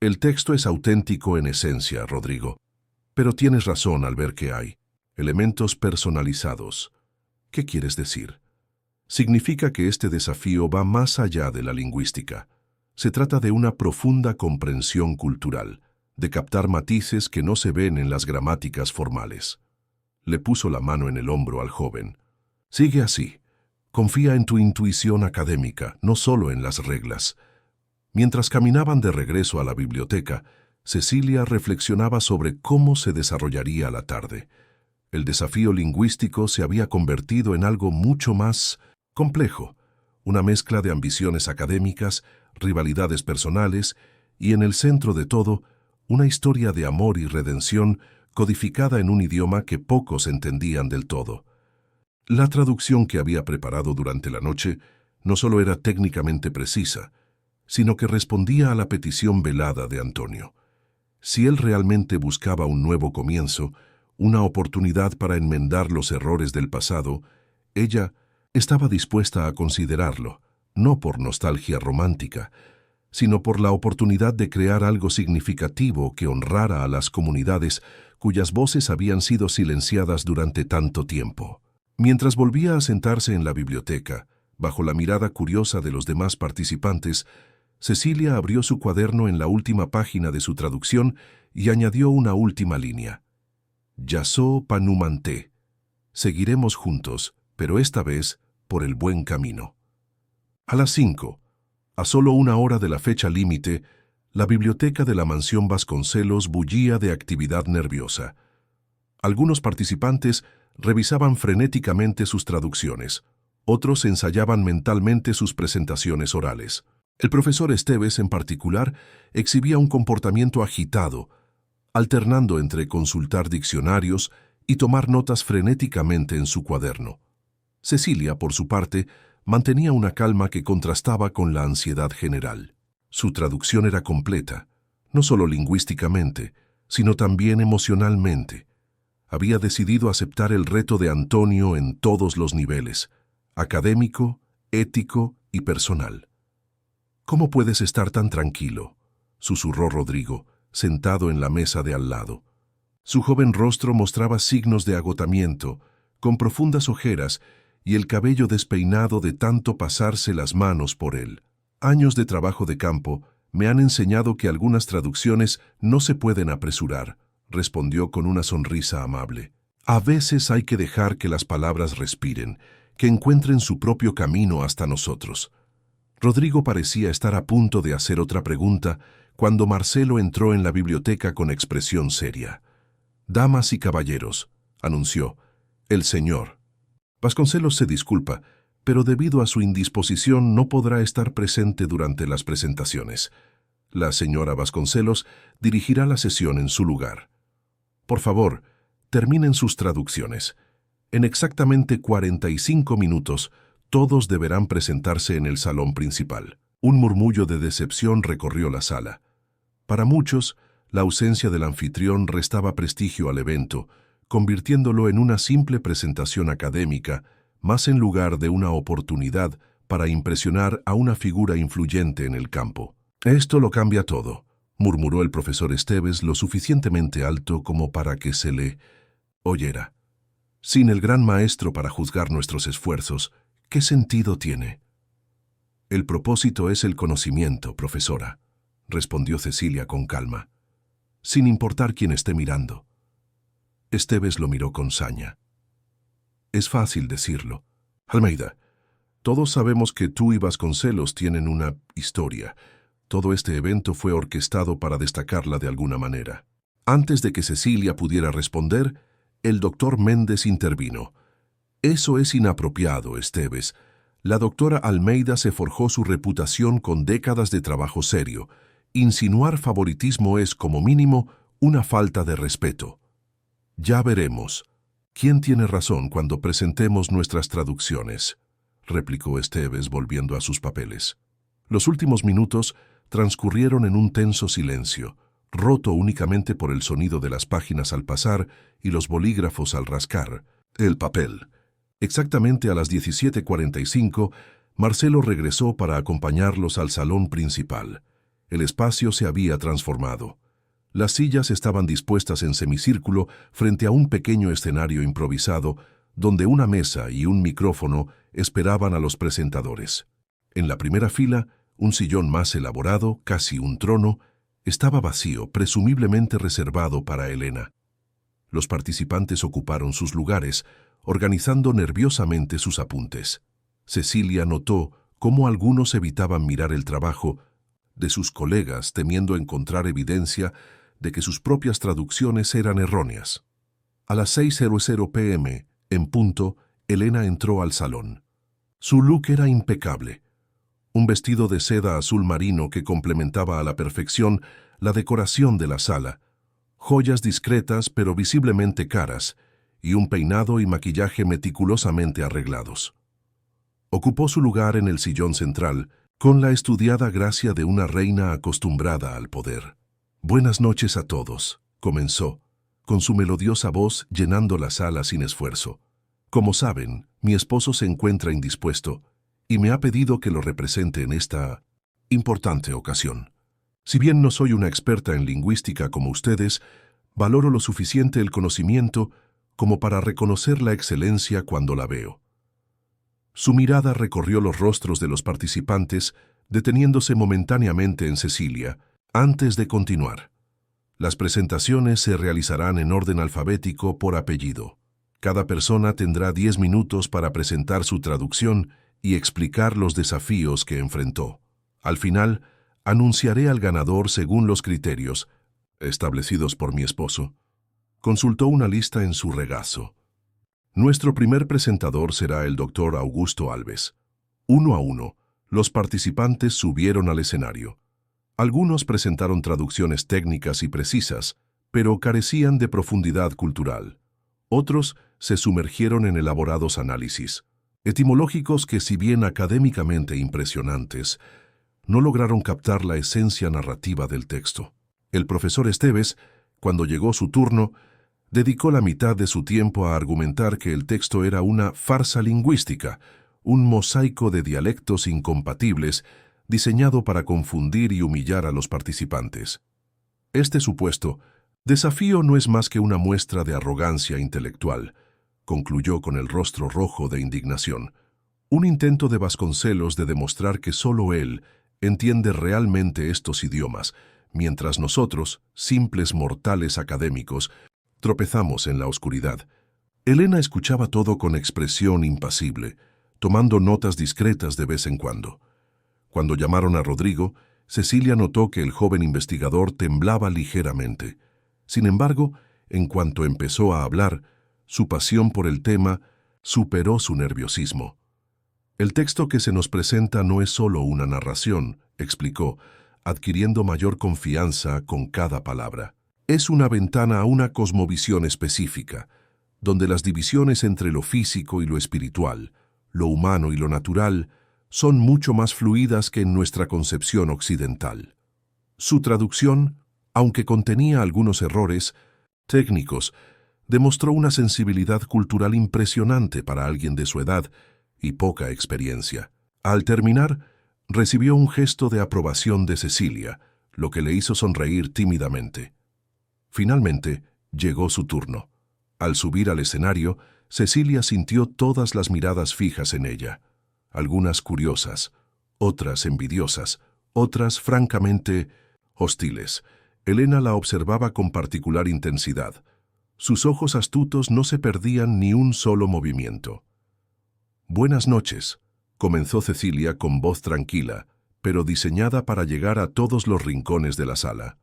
A: El texto es auténtico en esencia, Rodrigo, pero tienes razón al ver que hay elementos personalizados. ¿Qué quieres decir? Significa que este desafío va más allá de la lingüística. Se trata de una profunda comprensión cultural, de captar matices que no se ven en las gramáticas formales. Le puso la mano en el hombro al joven. Sigue así. Confía en tu intuición académica, no solo en las reglas. Mientras caminaban de regreso a la biblioteca, Cecilia reflexionaba sobre cómo se desarrollaría la tarde. El desafío lingüístico se había convertido en algo mucho más complejo, una mezcla de ambiciones académicas, rivalidades personales y, en el centro de todo, una historia de amor y redención codificada en un idioma que pocos entendían del todo. La traducción que había preparado durante la noche no solo era técnicamente precisa, sino que respondía a la petición velada de Antonio. Si él realmente buscaba un nuevo comienzo, una oportunidad para enmendar los errores del pasado, ella estaba dispuesta a considerarlo, no por nostalgia romántica, sino por la oportunidad de crear algo significativo que honrara a las comunidades cuyas voces habían sido silenciadas durante tanto tiempo. Mientras volvía a sentarse en la biblioteca, bajo la mirada curiosa de los demás participantes, Cecilia abrió su cuaderno en la última página de su traducción y añadió una última línea. Yaso panumanté. Seguiremos juntos, pero esta vez por el buen camino. A las 5, a solo una hora de la fecha límite, la biblioteca de la mansión Vasconcelos bullía de actividad nerviosa. Algunos participantes revisaban frenéticamente sus traducciones, otros ensayaban mentalmente sus presentaciones orales. El profesor Esteves, en particular, exhibía un comportamiento agitado, alternando entre consultar diccionarios y tomar notas frenéticamente en su cuaderno. Cecilia, por su parte, mantenía una calma que contrastaba con la ansiedad general. Su traducción era completa, no solo lingüísticamente, sino también emocionalmente. Había decidido aceptar el reto de Antonio en todos los niveles, académico, ético y personal. «¿Cómo puedes estar tan tranquilo?», susurró Rodrigo, sentado en la mesa de al lado. Su joven rostro mostraba signos de agotamiento, con profundas ojeras y el cabello despeinado de tanto pasarse las manos por él. Años de trabajo de campo me han enseñado que algunas traducciones no se pueden apresurar, respondió con una sonrisa amable. A veces hay que dejar que las palabras respiren, que encuentren su propio camino hasta nosotros. Rodrigo parecía estar a punto de hacer otra pregunta cuando Marcelo entró en la biblioteca con expresión seria. «Damas y caballeros», anunció, «el señor». Vasconcelos se disculpa, pero debido a su indisposición no podrá estar presente durante las presentaciones. La señora Vasconcelos dirigirá la sesión en su lugar. Por favor, terminen sus traducciones. En exactamente 45 minutos, todos deberán presentarse en el salón principal. Un murmullo de decepción recorrió la sala. Para muchos, la ausencia del anfitrión restaba prestigio al evento, convirtiéndolo en una simple presentación académica, más en lugar de una oportunidad para impresionar a una figura influyente en el campo. «Esto lo cambia todo», murmuró el profesor Esteves lo suficientemente alto como para que se le oyera. «Sin el gran maestro para juzgar nuestros esfuerzos, ¿qué sentido tiene?» «El propósito es el conocimiento, profesora», respondió Cecilia con calma, sin importar quién esté mirando. Esteves lo miró con saña. «Es fácil decirlo. Almeida, todos sabemos que tú y Vasconcelos tienen una historia. Todo este evento fue orquestado para destacarla de alguna manera». Antes de que Cecilia pudiera responder, el doctor Méndez intervino. «Eso es inapropiado, Esteves. La doctora Almeida se forjó su reputación con décadas de trabajo serio. Insinuar favoritismo es, como mínimo, una falta de respeto». «Ya veremos. ¿Quién tiene razón cuando presentemos nuestras traducciones?», replicó Esteves volviendo a sus papeles. Los últimos minutos transcurrieron en un tenso silencio, roto únicamente por el sonido de las páginas al pasar y los bolígrafos al rascar el papel. Exactamente a las 17:45, Marcelo regresó para acompañarlos al salón principal. El espacio se había transformado. Las sillas estaban dispuestas en semicírculo frente a un pequeño escenario improvisado, donde una mesa y un micrófono esperaban a los presentadores. En la primera fila, un sillón más elaborado, casi un trono, estaba vacío, presumiblemente reservado para Elena. Los participantes ocuparon sus lugares, organizando nerviosamente sus apuntes. Cecilia notó cómo algunos evitaban mirar el trabajo de sus colegas, temiendo encontrar evidencia de que sus propias traducciones eran erróneas. A las 6:00 p.m., en punto, Elena entró al salón. Su look era impecable. Un vestido de seda azul marino que complementaba a la perfección la decoración de la sala, joyas discretas pero visiblemente caras, y un peinado y maquillaje meticulosamente arreglados. Ocupó su lugar en el sillón central, con la estudiada gracia de una reina acostumbrada al poder. «Buenas noches a todos», comenzó, con su melodiosa voz llenando la sala sin esfuerzo. «Como saben, mi esposo se encuentra indispuesto y me ha pedido que lo represente en esta importante ocasión. Si bien no soy una experta en lingüística como ustedes, valoro lo suficiente el conocimiento como para reconocer la excelencia cuando la veo». Su mirada recorrió los rostros de los participantes, deteniéndose momentáneamente en Cecilia, antes de continuar. Las presentaciones se realizarán en orden alfabético por apellido. Cada persona tendrá 10 minutos para presentar su traducción y explicar los desafíos que enfrentó. Al final, anunciaré al ganador según los criterios establecidos por mi esposo. Consultó una lista en su regazo. Nuestro primer presentador será el doctor Augusto Alves. Uno a uno, los participantes subieron al escenario. Algunos presentaron traducciones técnicas y precisas, pero carecían de profundidad cultural. Otros se sumergieron en elaborados análisis, etimológicos que, si bien académicamente impresionantes, no lograron captar la esencia narrativa del texto. El profesor Esteves, cuando llegó su turno, dedicó la mitad de su tiempo a argumentar que el texto era una farsa lingüística, un mosaico de dialectos incompatibles diseñado para confundir y humillar a los participantes. Este supuesto desafío no es más que una muestra de arrogancia intelectual, concluyó con el rostro rojo de indignación. Un intento de Vasconcelos de demostrar que solo él entiende realmente estos idiomas, mientras nosotros, simples mortales académicos, tropezamos en la oscuridad. Elena escuchaba todo con expresión impasible, tomando notas discretas de vez en cuando. Cuando llamaron a Rodrigo, Cecilia notó que el joven investigador temblaba ligeramente. Sin embargo, en cuanto empezó a hablar, su pasión por el tema superó su nerviosismo. El texto que se nos presenta no es solo una narración, explicó, adquiriendo mayor confianza con cada palabra. Es una ventana a una cosmovisión específica, donde las divisiones entre lo físico y lo espiritual, lo humano y lo natural, son mucho más fluidas que en nuestra concepción occidental. Su traducción, aunque contenía algunos errores técnicos, demostró una sensibilidad cultural impresionante para alguien de su edad y poca experiencia. Al terminar, recibió un gesto de aprobación de Cecilia, lo que le hizo sonreír tímidamente. Finalmente, llegó su turno. Al subir al escenario, Cecilia sintió todas las miradas fijas en ella, algunas curiosas, otras envidiosas, otras francamente hostiles. Elena la observaba con particular intensidad. Sus ojos astutos no se perdían ni un solo movimiento. «Buenas noches», comenzó Cecilia con voz tranquila, pero diseñada para llegar a todos los rincones de la sala.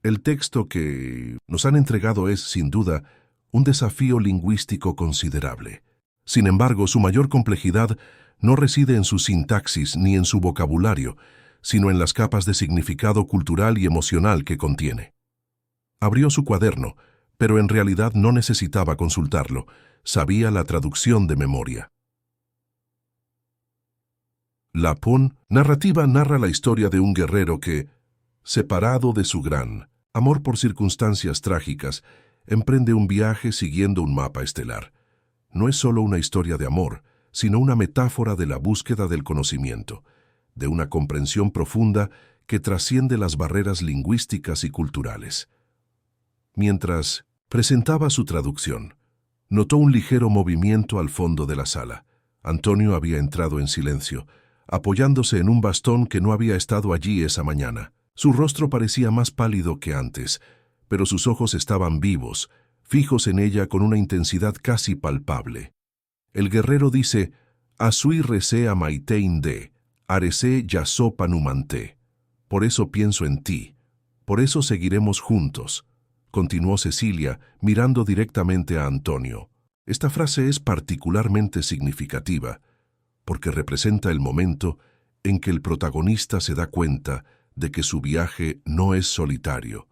A: El texto que nos han entregado es, sin duda, un desafío lingüístico considerable. Sin embargo, su mayor complejidad no reside en su sintaxis ni en su vocabulario, sino en las capas de significado cultural y emocional que contiene. Abrió su cuaderno, pero en realidad no necesitaba consultarlo, sabía la traducción de memoria. La Pon narrativa narra la historia de un guerrero que, separado de su gran amor por circunstancias trágicas, emprende un viaje siguiendo un mapa estelar. No es solo una historia de amor, sino una metáfora de la búsqueda del conocimiento, de una comprensión profunda que trasciende las barreras lingüísticas y culturales. Mientras presentaba su traducción, notó un ligero movimiento al fondo de la sala. Antonio había entrado en silencio, apoyándose en un bastón que no había estado allí esa mañana. Su rostro parecía más pálido que antes, pero sus ojos estaban vivos, fijos en ella con una intensidad casi palpable. El guerrero dice, «Asui rese amaitein de, arese yaso panumanté». Por eso pienso en ti, por eso seguiremos juntos, continuó Cecilia, mirando directamente a Antonio. Esta frase es particularmente significativa, porque representa el momento en que el protagonista se da cuenta de que su viaje no es solitario,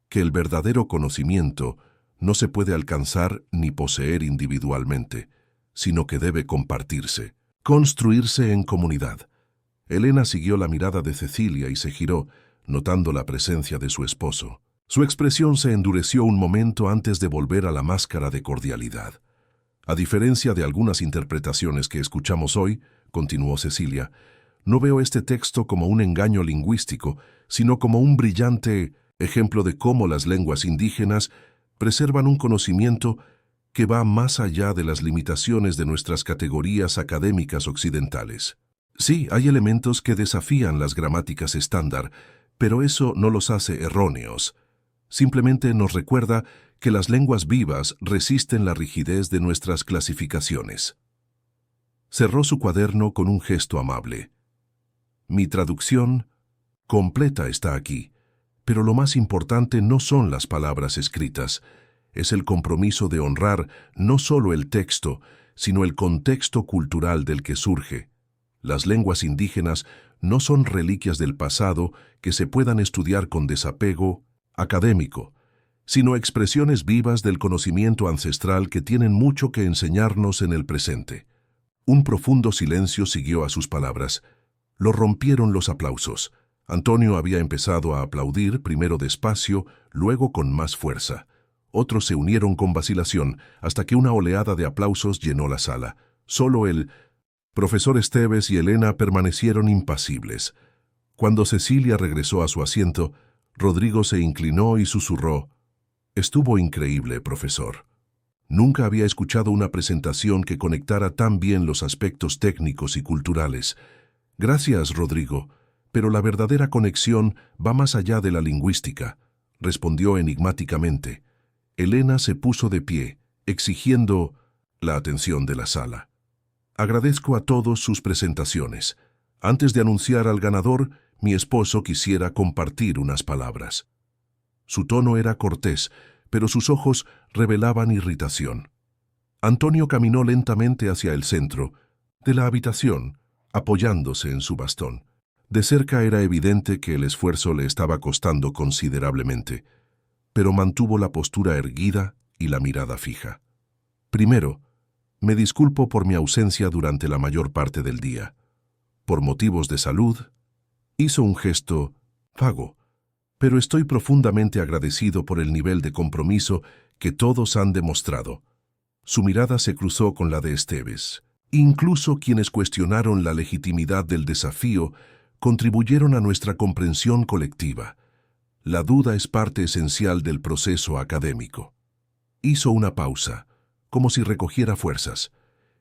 A: que el verdadero conocimiento no se puede alcanzar ni poseer individualmente, sino que debe compartirse, construirse en comunidad. Elena siguió la mirada de Cecilia y se giró, notando la presencia de su esposo. Su expresión se endureció un momento antes de volver a la máscara de cordialidad. A diferencia de algunas interpretaciones que escuchamos hoy, continuó Cecilia, no veo este texto como un engaño lingüístico, sino como un brillante ejemplo de cómo las lenguas indígenas preservan un conocimiento que va más allá de las limitaciones de nuestras categorías académicas occidentales. Sí, hay elementos que desafían las gramáticas estándar, pero eso no los hace erróneos. Simplemente nos recuerda que las lenguas vivas resisten la rigidez de nuestras clasificaciones. Cerró su cuaderno con un gesto amable. Mi traducción completa está aquí, pero lo más importante no son las palabras escritas, es el compromiso de honrar no solo el texto, sino el contexto cultural del que surge. Las lenguas indígenas no son reliquias del pasado que se puedan estudiar con desapego académico, sino expresiones vivas del conocimiento ancestral que tienen mucho que enseñarnos en el presente. Un profundo silencio siguió a sus palabras. Lo rompieron los aplausos. Antonio había empezado a aplaudir, primero despacio, luego con más fuerza. Otros se unieron con vacilación, hasta que una oleada de aplausos llenó la sala. Solo el profesor Esteves y Elena permanecieron impasibles. Cuando Cecilia regresó a su asiento, Rodrigo se inclinó y susurró, «Estuvo increíble, profesor. Nunca había escuchado una presentación que conectara tan bien los aspectos técnicos y culturales. Gracias, Rodrigo, pero la verdadera conexión va más allá de la lingüística», respondió enigmáticamente. Elena se puso de pie, exigiendo la atención de la sala. «Agradezco a todos sus presentaciones. Antes de anunciar al ganador, mi esposo quisiera compartir unas palabras». Su tono era cortés, pero sus ojos revelaban irritación. Antonio caminó lentamente hacia el centro, de la habitación, apoyándose en su bastón. De cerca era evidente que el esfuerzo le estaba costando considerablemente, pero mantuvo la postura erguida y la mirada fija. Primero, me disculpo por mi ausencia durante la mayor parte del día. Por motivos de salud, hizo un gesto vago, pero estoy profundamente agradecido por el nivel de compromiso que todos han demostrado. Su mirada se cruzó con la de Esteves. Incluso quienes cuestionaron la legitimidad del desafío contribuyeron a nuestra comprensión colectiva. La duda es parte esencial del proceso académico. Hizo una pausa, como si recogiera fuerzas.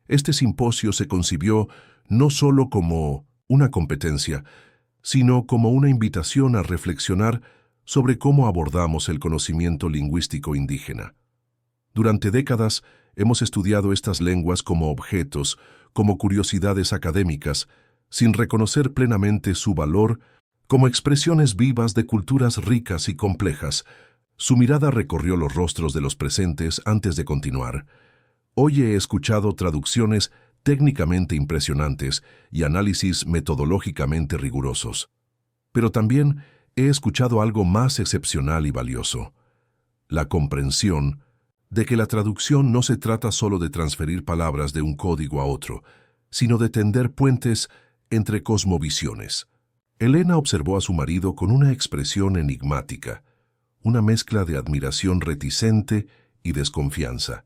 A: Este simposio se concibió no solo como una competencia, sino como una invitación a reflexionar sobre cómo abordamos el conocimiento lingüístico indígena. Durante décadas hemos estudiado estas lenguas como objetos, como curiosidades académicas, sin reconocer plenamente su valor como expresiones vivas de culturas ricas y complejas. Su mirada recorrió los rostros de los presentes antes de continuar. Hoy he escuchado traducciones técnicamente impresionantes y análisis metodológicamente rigurosos. Pero también he escuchado algo más excepcional y valioso: la comprensión de que la traducción no se trata solo de transferir palabras de un código a otro, sino de tender puentes entre cosmovisiones. Elena observó a su marido con una expresión enigmática, una mezcla de admiración reticente y desconfianza.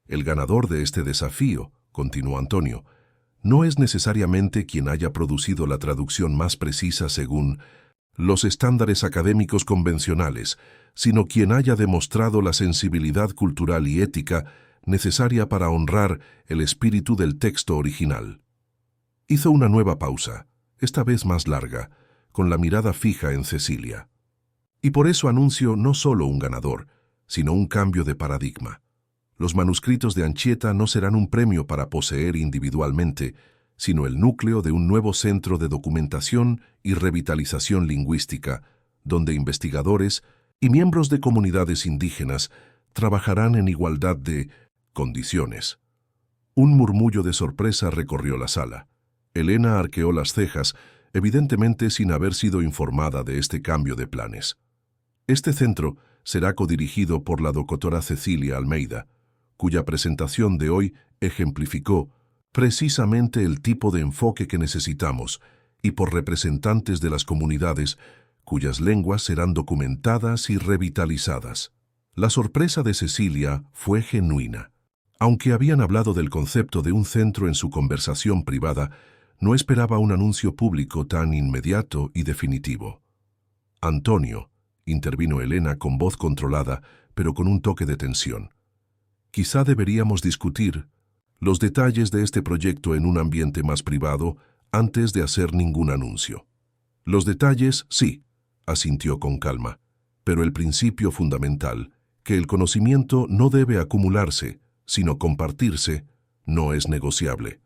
A: El ganador de este desafío, continuó Antonio, no es necesariamente quien haya producido la traducción más precisa según los estándares académicos convencionales, sino quien haya demostrado la sensibilidad cultural y ética necesaria para honrar el espíritu del texto original. Hizo una nueva pausa, esta vez más larga, con la mirada fija en Cecilia. Y por eso anuncio no solo un ganador, sino un cambio de paradigma. Los manuscritos de Anchieta no serán un premio para poseer individualmente, sino el núcleo de un nuevo centro de documentación y revitalización lingüística, donde investigadores y miembros de comunidades indígenas trabajarán en igualdad de condiciones. Un murmullo de sorpresa recorrió la sala. Elena arqueó las cejas, evidentemente sin haber sido informada de este cambio de planes. Este centro será codirigido por la doctora Cecilia Almeida, cuya presentación de hoy ejemplificó precisamente el tipo de enfoque que necesitamos, y por representantes de las comunidades cuyas lenguas serán documentadas y revitalizadas. La sorpresa de Cecilia fue genuina. Aunque habían hablado del concepto de un centro en su conversación privada, no esperaba un anuncio público tan inmediato y definitivo. Antonio, intervino Elena con voz controlada, pero con un toque de tensión. Quizá deberíamos discutir los detalles de este proyecto en un ambiente más privado antes de hacer ningún anuncio. Los detalles, sí, asintió con calma, pero el principio fundamental, que el conocimiento no debe acumularse, sino compartirse, no es negociable.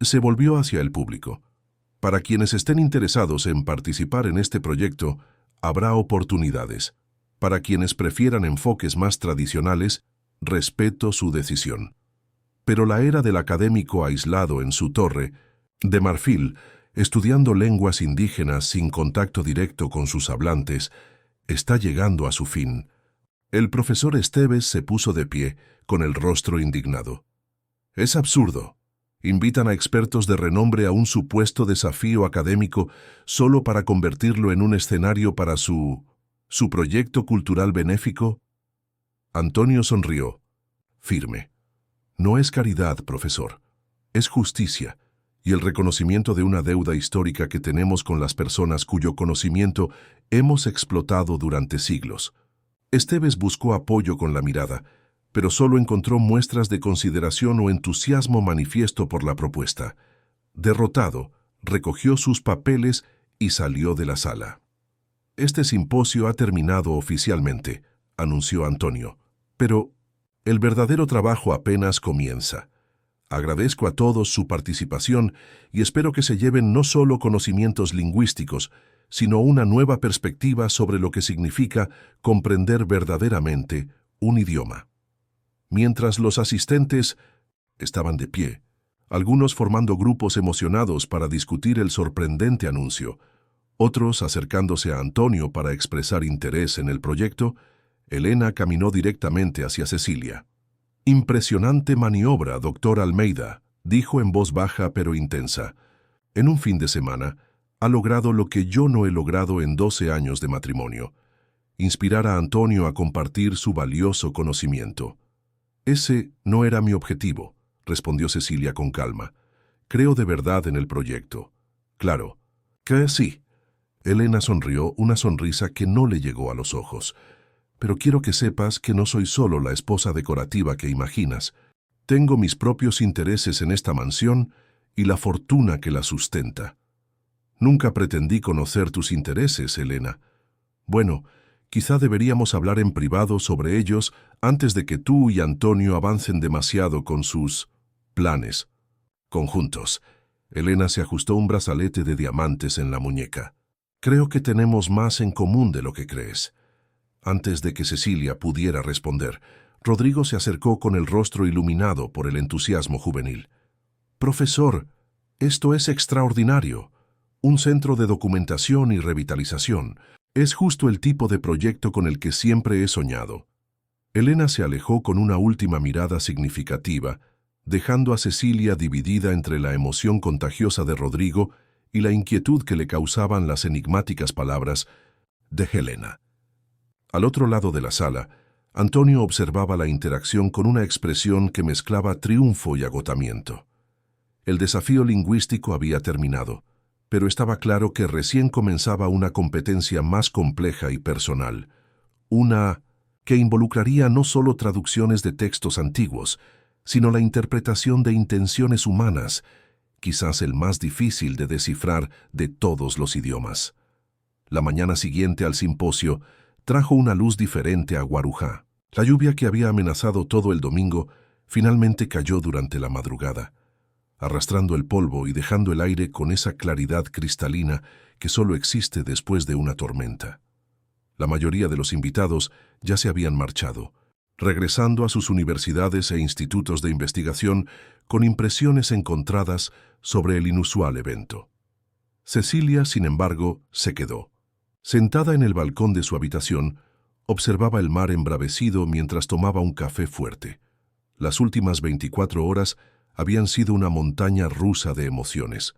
A: Se volvió hacia el público. Para quienes estén interesados en participar en este proyecto, habrá oportunidades. Para quienes prefieran enfoques más tradicionales, respeto su decisión. Pero la era del académico aislado en su torre, de marfil, estudiando lenguas indígenas sin contacto directo con sus hablantes, está llegando a su fin. El profesor Esteves se puso de pie, con el rostro indignado. Es absurdo. Invitan a expertos de renombre a un supuesto desafío académico solo para convertirlo en un escenario para su proyecto cultural benéfico. Antonio sonrió, firme. No es caridad, profesor. Es justicia y el reconocimiento de una deuda histórica que tenemos con las personas cuyo conocimiento hemos explotado durante siglos. Esteves buscó apoyo con la mirada, pero solo encontró muestras de consideración o entusiasmo manifiesto por la propuesta. Derrotado, recogió sus papeles y salió de la sala. Este simposio ha terminado oficialmente, anunció Antonio, pero el verdadero trabajo apenas comienza. Agradezco a todos su participación y espero que se lleven no solo conocimientos lingüísticos, sino una nueva perspectiva sobre lo que significa comprender verdaderamente un idioma. Mientras los asistentes estaban de pie, algunos formando grupos emocionados para discutir el sorprendente anuncio, otros acercándose a Antonio para expresar interés en el proyecto. Elena caminó directamente hacia Cecilia. «Impresionante maniobra, doctor Almeida», dijo en voz baja pero intensa. «En un fin de semana, ha logrado lo que yo no he logrado en 12 años de matrimonio: inspirar a Antonio a compartir su valioso conocimiento». «Ese no era mi objetivo», respondió Cecilia con calma. «Creo de verdad en el proyecto». «Claro, que sí». Elena sonrió, una sonrisa que no le llegó a los ojos. «Pero quiero que sepas que no soy solo la esposa decorativa que imaginas. Tengo mis propios intereses en esta mansión y la fortuna que la sustenta». «Nunca pretendí conocer tus intereses, Elena». «Bueno, quizá deberíamos hablar en privado sobre ellos antes de que tú y Antonio avancen demasiado con sus planes conjuntos». Elena se ajustó un brazalete de diamantes en la muñeca. «Creo que tenemos más en común de lo que crees». Antes de que Cecilia pudiera responder, Rodrigo se acercó con el rostro iluminado por el entusiasmo juvenil. «Profesor, esto es extraordinario. Un centro de documentación y revitalización. Es justo el tipo de proyecto con el que siempre he soñado». Elena se alejó con una última mirada significativa, dejando a Cecilia dividida entre la emoción contagiosa de Rodrigo y la inquietud que le causaban las enigmáticas palabras de Helena. Al otro lado de la sala, Antonio observaba la interacción con una expresión que mezclaba triunfo y agotamiento. El desafío lingüístico había terminado, pero estaba claro que recién comenzaba una competencia más compleja y personal, una que involucraría no solo traducciones de textos antiguos, sino la interpretación de intenciones humanas, quizás el más difícil de descifrar de todos los idiomas. La mañana siguiente al simposio trajo una luz diferente a Guarujá. La lluvia que había amenazado todo el domingo finalmente cayó durante la madrugada, arrastrando el polvo y dejando el aire con esa claridad cristalina que solo existe después de una tormenta. La mayoría de los invitados ya se habían marchado, regresando a sus universidades e institutos de investigación con impresiones encontradas sobre el inusual evento. Cecilia, sin embargo, se quedó. Sentada en el balcón de su habitación, observaba el mar embravecido mientras tomaba un café fuerte. Las últimas 24 horas habían sido una montaña rusa de emociones,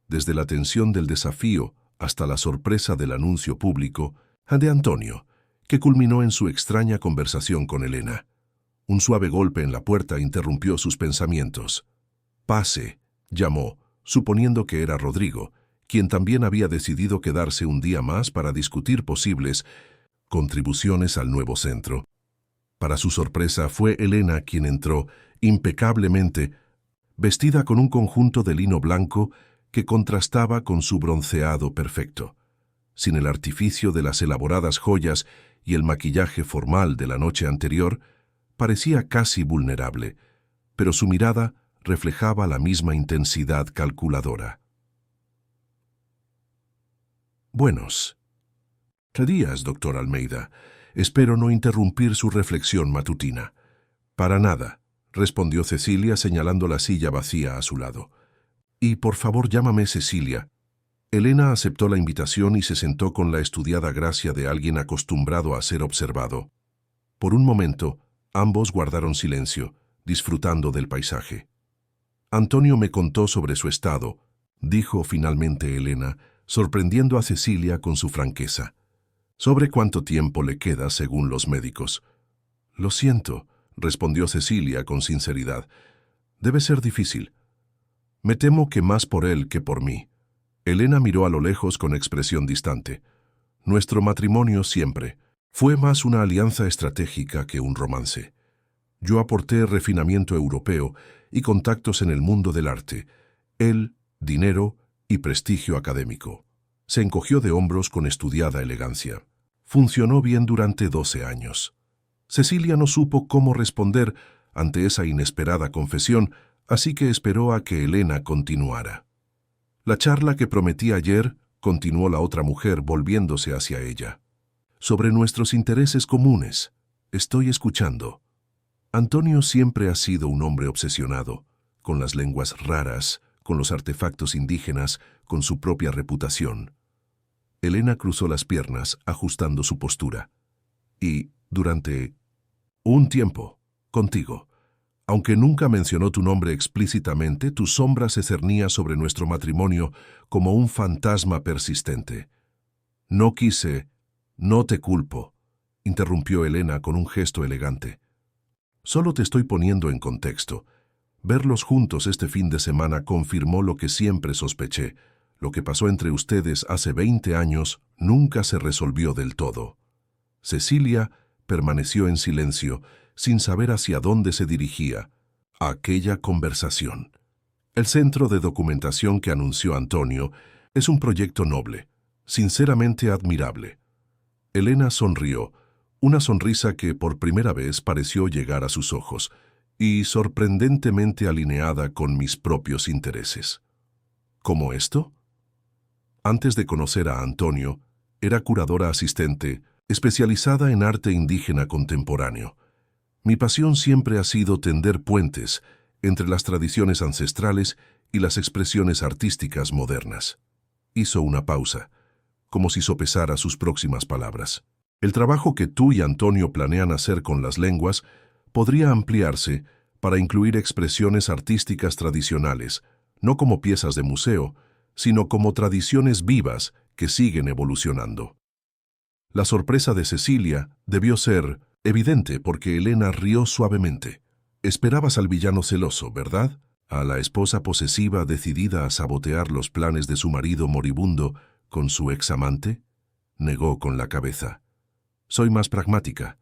A: desde la tensión del desafío hasta la sorpresa del anuncio público de Antonio, que culminó en su extraña conversación con Elena. Un suave golpe en la puerta interrumpió sus pensamientos. «Pase», llamó, suponiendo que era Rodrigo, quien también había decidido quedarse un día más para discutir posibles contribuciones al nuevo centro. Para su sorpresa, fue Elena quien entró, impecablemente, vestida con un conjunto de lino blanco que contrastaba con su bronceado perfecto. Sin el artificio de las elaboradas joyas y el maquillaje formal de la noche anterior, parecía casi vulnerable, pero su mirada reflejaba la misma intensidad calculadora. «Buenos días, doctor Almeida. Espero no interrumpir su reflexión matutina». «Para nada», respondió Cecilia señalando la silla vacía a su lado. «Y por favor llámame Cecilia». Elena aceptó la invitación y se sentó con la estudiada gracia de alguien acostumbrado a ser observado. Por un momento, ambos guardaron silencio, disfrutando del paisaje. «Antonio me contó sobre su estado», dijo finalmente Elena, sorprendiendo a Cecilia con su franqueza. «¿Sobre cuánto tiempo le queda según los médicos?» «Lo siento», respondió Cecilia con sinceridad. «Debe ser difícil. Me temo que más por él que por mí». Elena miró a lo lejos con expresión distante. «Nuestro matrimonio siempre fue más una alianza estratégica que un romance. Yo aporté refinamiento europeo y contactos en el mundo del arte. Él, dinero y prestigio académico». Se encogió de hombros con estudiada elegancia. Funcionó bien durante 12 años. Cecilia no supo cómo responder ante esa inesperada confesión, así que esperó a que Elena continuara. «La charla que prometí ayer», continuó la otra mujer volviéndose hacia ella. «Sobre nuestros intereses comunes. Estoy escuchando». Antonio siempre ha sido un hombre obsesionado, con las lenguas raras, con los artefactos indígenas, con su propia reputación. Elena cruzó las piernas, ajustando su postura. Y, durante un tiempo, contigo, aunque nunca mencionó tu nombre explícitamente, tu sombra se cernía sobre nuestro matrimonio como un fantasma persistente. No quise, no te culpo, interrumpió Elena con un gesto elegante. Solo te estoy poniendo en contexto. Verlos juntos este fin de semana confirmó lo que siempre sospeché. Lo que pasó entre ustedes hace 20 años nunca se resolvió del todo. Cecilia permaneció en silencio, sin saber hacia dónde se dirigía aquella conversación. El centro de documentación que anunció Antonio es un proyecto noble, sinceramente admirable. Elena sonrió, una sonrisa que por primera vez pareció llegar a sus ojos, y sorprendentemente alineada con mis propios intereses. ¿Cómo esto? Antes de conocer a Antonio, era curadora asistente, especializada en arte indígena contemporáneo. Mi pasión siempre ha sido tender puentes entre las tradiciones ancestrales y las expresiones artísticas modernas. Hizo una pausa, como si sopesara sus próximas palabras. El trabajo que tú y Antonio planean hacer con las lenguas podría ampliarse para incluir expresiones artísticas tradicionales, no como piezas de museo, sino como tradiciones vivas que siguen evolucionando. La sorpresa de Cecilia debió ser evidente porque Elena rió suavemente. Esperabas al villano celoso, ¿verdad? A la esposa posesiva decidida a sabotear los planes de su marido moribundo con su examante. Negó con la cabeza. Soy más pragmática.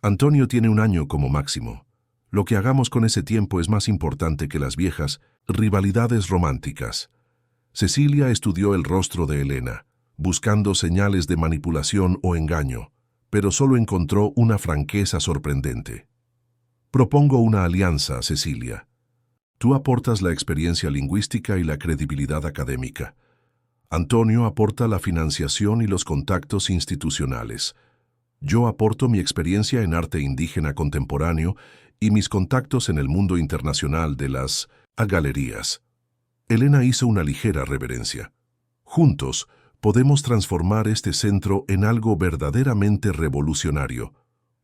A: Antonio tiene 1 año como máximo. Lo que hagamos con ese tiempo es más importante que las viejas rivalidades románticas. Cecilia estudió el rostro de Elena, buscando señales de manipulación o engaño, pero solo encontró una franqueza sorprendente. Propongo una alianza, Cecilia. Tú aportas la experiencia lingüística y la credibilidad académica. Antonio aporta la financiación y los contactos institucionales. Yo aporto mi experiencia en arte indígena contemporáneo y mis contactos en el mundo internacional de las galerías. Elena hizo una ligera reverencia. Juntos, podemos transformar este centro en algo verdaderamente revolucionario,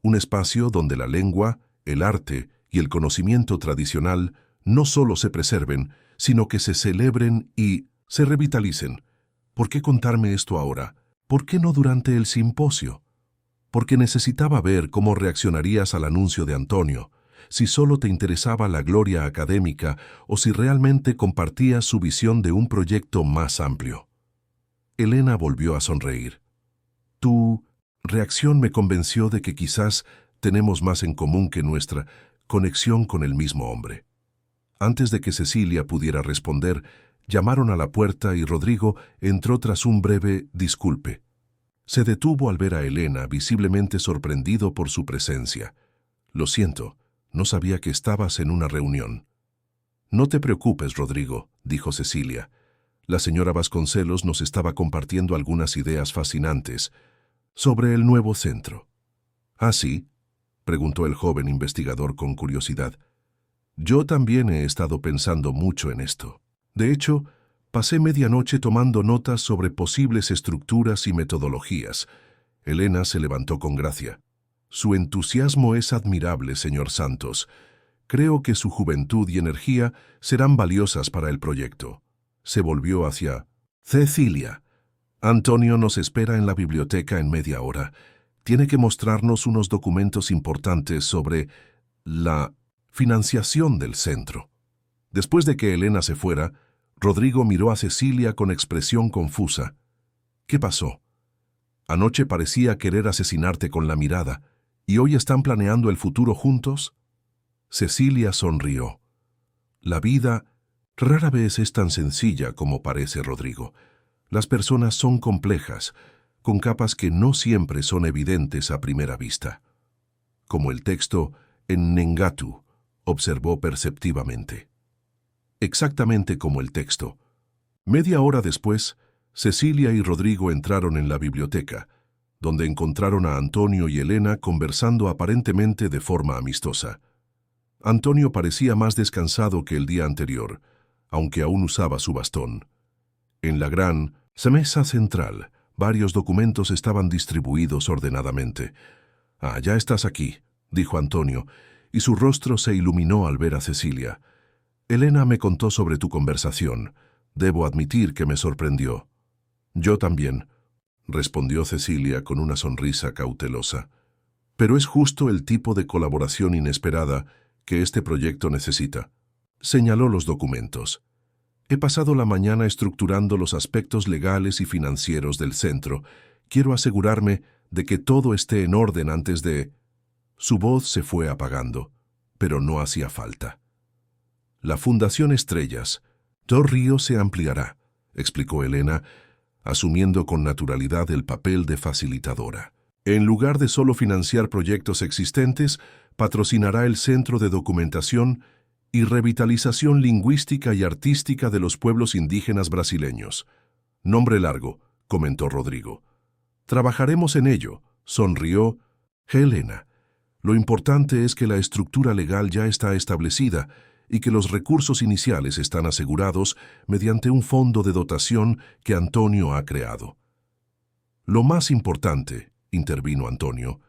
A: un espacio donde la lengua, el arte y el conocimiento tradicional no solo se preserven, sino que se celebren y se revitalicen. ¿Por qué contarme esto ahora? ¿Por qué no durante el simposio? Porque necesitaba ver cómo reaccionarías al anuncio de Antonio, si solo te interesaba la gloria académica o si realmente compartías su visión de un proyecto más amplio. Elena volvió a sonreír. Tu reacción me convenció de que quizás tenemos más en común que nuestra conexión con el mismo hombre. Antes de que Cecilia pudiera responder, llamaron a la puerta y Rodrigo entró tras un breve disculpe. Se detuvo al ver a Elena, visiblemente sorprendido por su presencia. Lo siento, no sabía que estabas en una reunión. No te preocupes, Rodrigo, dijo Cecilia. La señora Vasconcelos nos estaba compartiendo algunas ideas fascinantes sobre el nuevo centro. ¿Ah, sí?, preguntó el joven investigador con curiosidad. Yo también he estado pensando mucho en esto. De hecho, pasé medianoche tomando notas sobre posibles estructuras y metodologías. Elena se levantó con gracia. Su entusiasmo es admirable, señor Santos. Creo que su juventud y energía serán valiosas para el proyecto. Se volvió hacia Cecilia. Antonio nos espera en la biblioteca en media hora. Tiene que mostrarnos unos documentos importantes sobre la financiación del centro. Después de que Elena se fuera, Rodrigo miró a Cecilia con expresión confusa. ¿Qué pasó? Anoche parecía querer asesinarte con la mirada, ¿y hoy están planeando el futuro juntos? Cecilia sonrió. La vida rara vez es tan sencilla como parece, Rodrigo. Las personas son complejas, con capas que no siempre son evidentes a primera vista. Como el texto en Nengatu, observó perceptivamente. Exactamente como el texto. Media hora después, Cecilia y Rodrigo entraron en la biblioteca, donde encontraron a Antonio y Elena conversando aparentemente de forma amistosa. Antonio parecía más descansado que el día anterior, aunque aún usaba su bastón. En la gran mesa central, varios documentos estaban distribuidos ordenadamente. «Ah, ya estás aquí», dijo Antonio, y su rostro se iluminó al ver a Cecilia. «Elena me contó sobre tu conversación. Debo admitir que me sorprendió». «Yo también», respondió Cecilia con una sonrisa cautelosa. «Pero es justo el tipo de colaboración inesperada que este proyecto necesita». Señaló los documentos. «He pasado la mañana estructurando los aspectos legales y financieros del centro. Quiero asegurarme de que todo esté en orden antes de...». Su voz se fue apagando, pero no hacía falta. «La Fundación Estrellas, Dos Ríos se ampliará», explicó Elena, asumiendo con naturalidad el papel de facilitadora. «En lugar de solo financiar proyectos existentes, patrocinará el Centro de Documentación y Revitalización Lingüística y Artística de los Pueblos Indígenas Brasileños». «Nombre largo», comentó Rodrigo. «Trabajaremos en ello», sonrió Helena. «Lo importante es que la estructura legal ya está establecida y que los recursos iniciales están asegurados mediante un fondo de dotación que Antonio ha creado». «Lo más importante», intervino Antonio,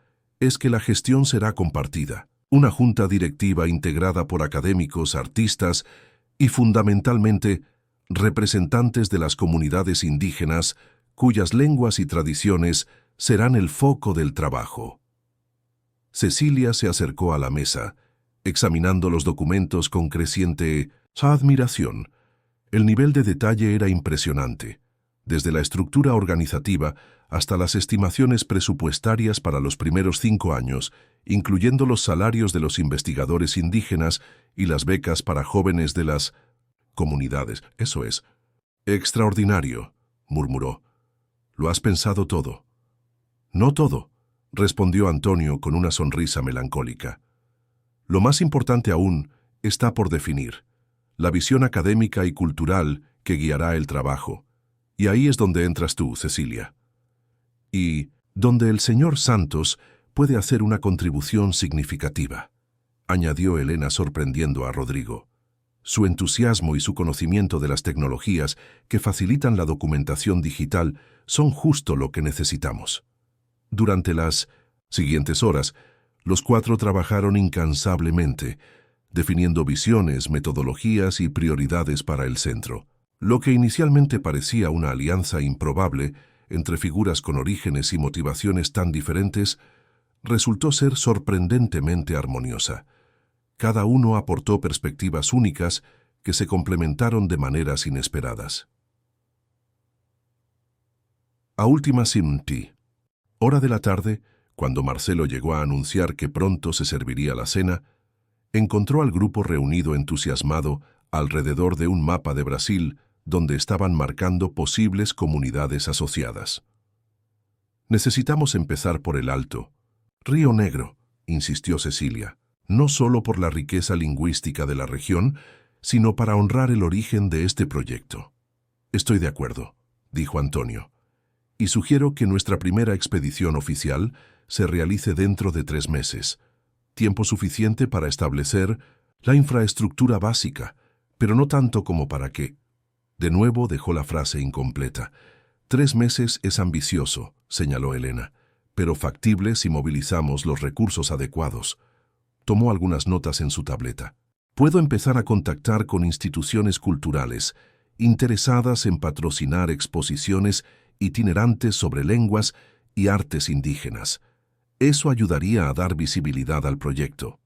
A: «es que la gestión será compartida. Una junta directiva integrada por académicos, artistas y, fundamentalmente, representantes de las comunidades indígenas cuyas lenguas y tradiciones serán el foco del trabajo». Cecilia se acercó a la mesa, examinando los documentos con creciente admiración. El nivel de detalle era impresionante, desde la estructura organizativa hasta las estimaciones presupuestarias para los primeros 5 años, incluyendo los salarios de los investigadores indígenas y las becas para jóvenes de las comunidades. «Eso es extraordinario», murmuró. «Lo has pensado todo». «No todo», respondió Antonio con una sonrisa melancólica. «Lo más importante aún está por definir, la visión académica y cultural que guiará el trabajo. Y ahí es donde entras tú, Cecilia. Y donde el señor Santos puede hacer una contribución significativa», añadió Elena sorprendiendo a Rodrigo. Su entusiasmo y su conocimiento de las tecnologías que facilitan la documentación digital son justo lo que necesitamos. Durante las siguientes horas, los 4 trabajaron incansablemente, definiendo visiones, metodologías y prioridades para el centro. Lo que inicialmente parecía una alianza improbable entre figuras con orígenes y motivaciones tan diferentes, resultó ser sorprendentemente armoniosa. Cada uno aportó perspectivas únicas que se complementaron de maneras inesperadas. A última simti. Hora de la tarde, cuando Marcelo llegó a anunciar que pronto se serviría la cena, encontró al grupo reunido entusiasmado alrededor de un mapa de Brasil donde estaban marcando posibles comunidades asociadas. «Necesitamos empezar por el Alto Río Negro», insistió Cecilia, «no solo por la riqueza lingüística de la región, sino para honrar el origen de este proyecto». «Estoy de acuerdo», dijo Antonio, «y sugiero que nuestra primera expedición oficial se realice dentro de 3 meses, tiempo suficiente para establecer la infraestructura básica, pero no tanto como para que...». De nuevo dejó la frase incompleta. «3 meses es ambicioso», señaló Elena, «pero factible si movilizamos los recursos adecuados». Tomó algunas notas en su tableta. «Puedo empezar a contactar con instituciones culturales interesadas en patrocinar exposiciones itinerantes sobre lenguas y artes indígenas. Eso ayudaría a dar visibilidad al proyecto.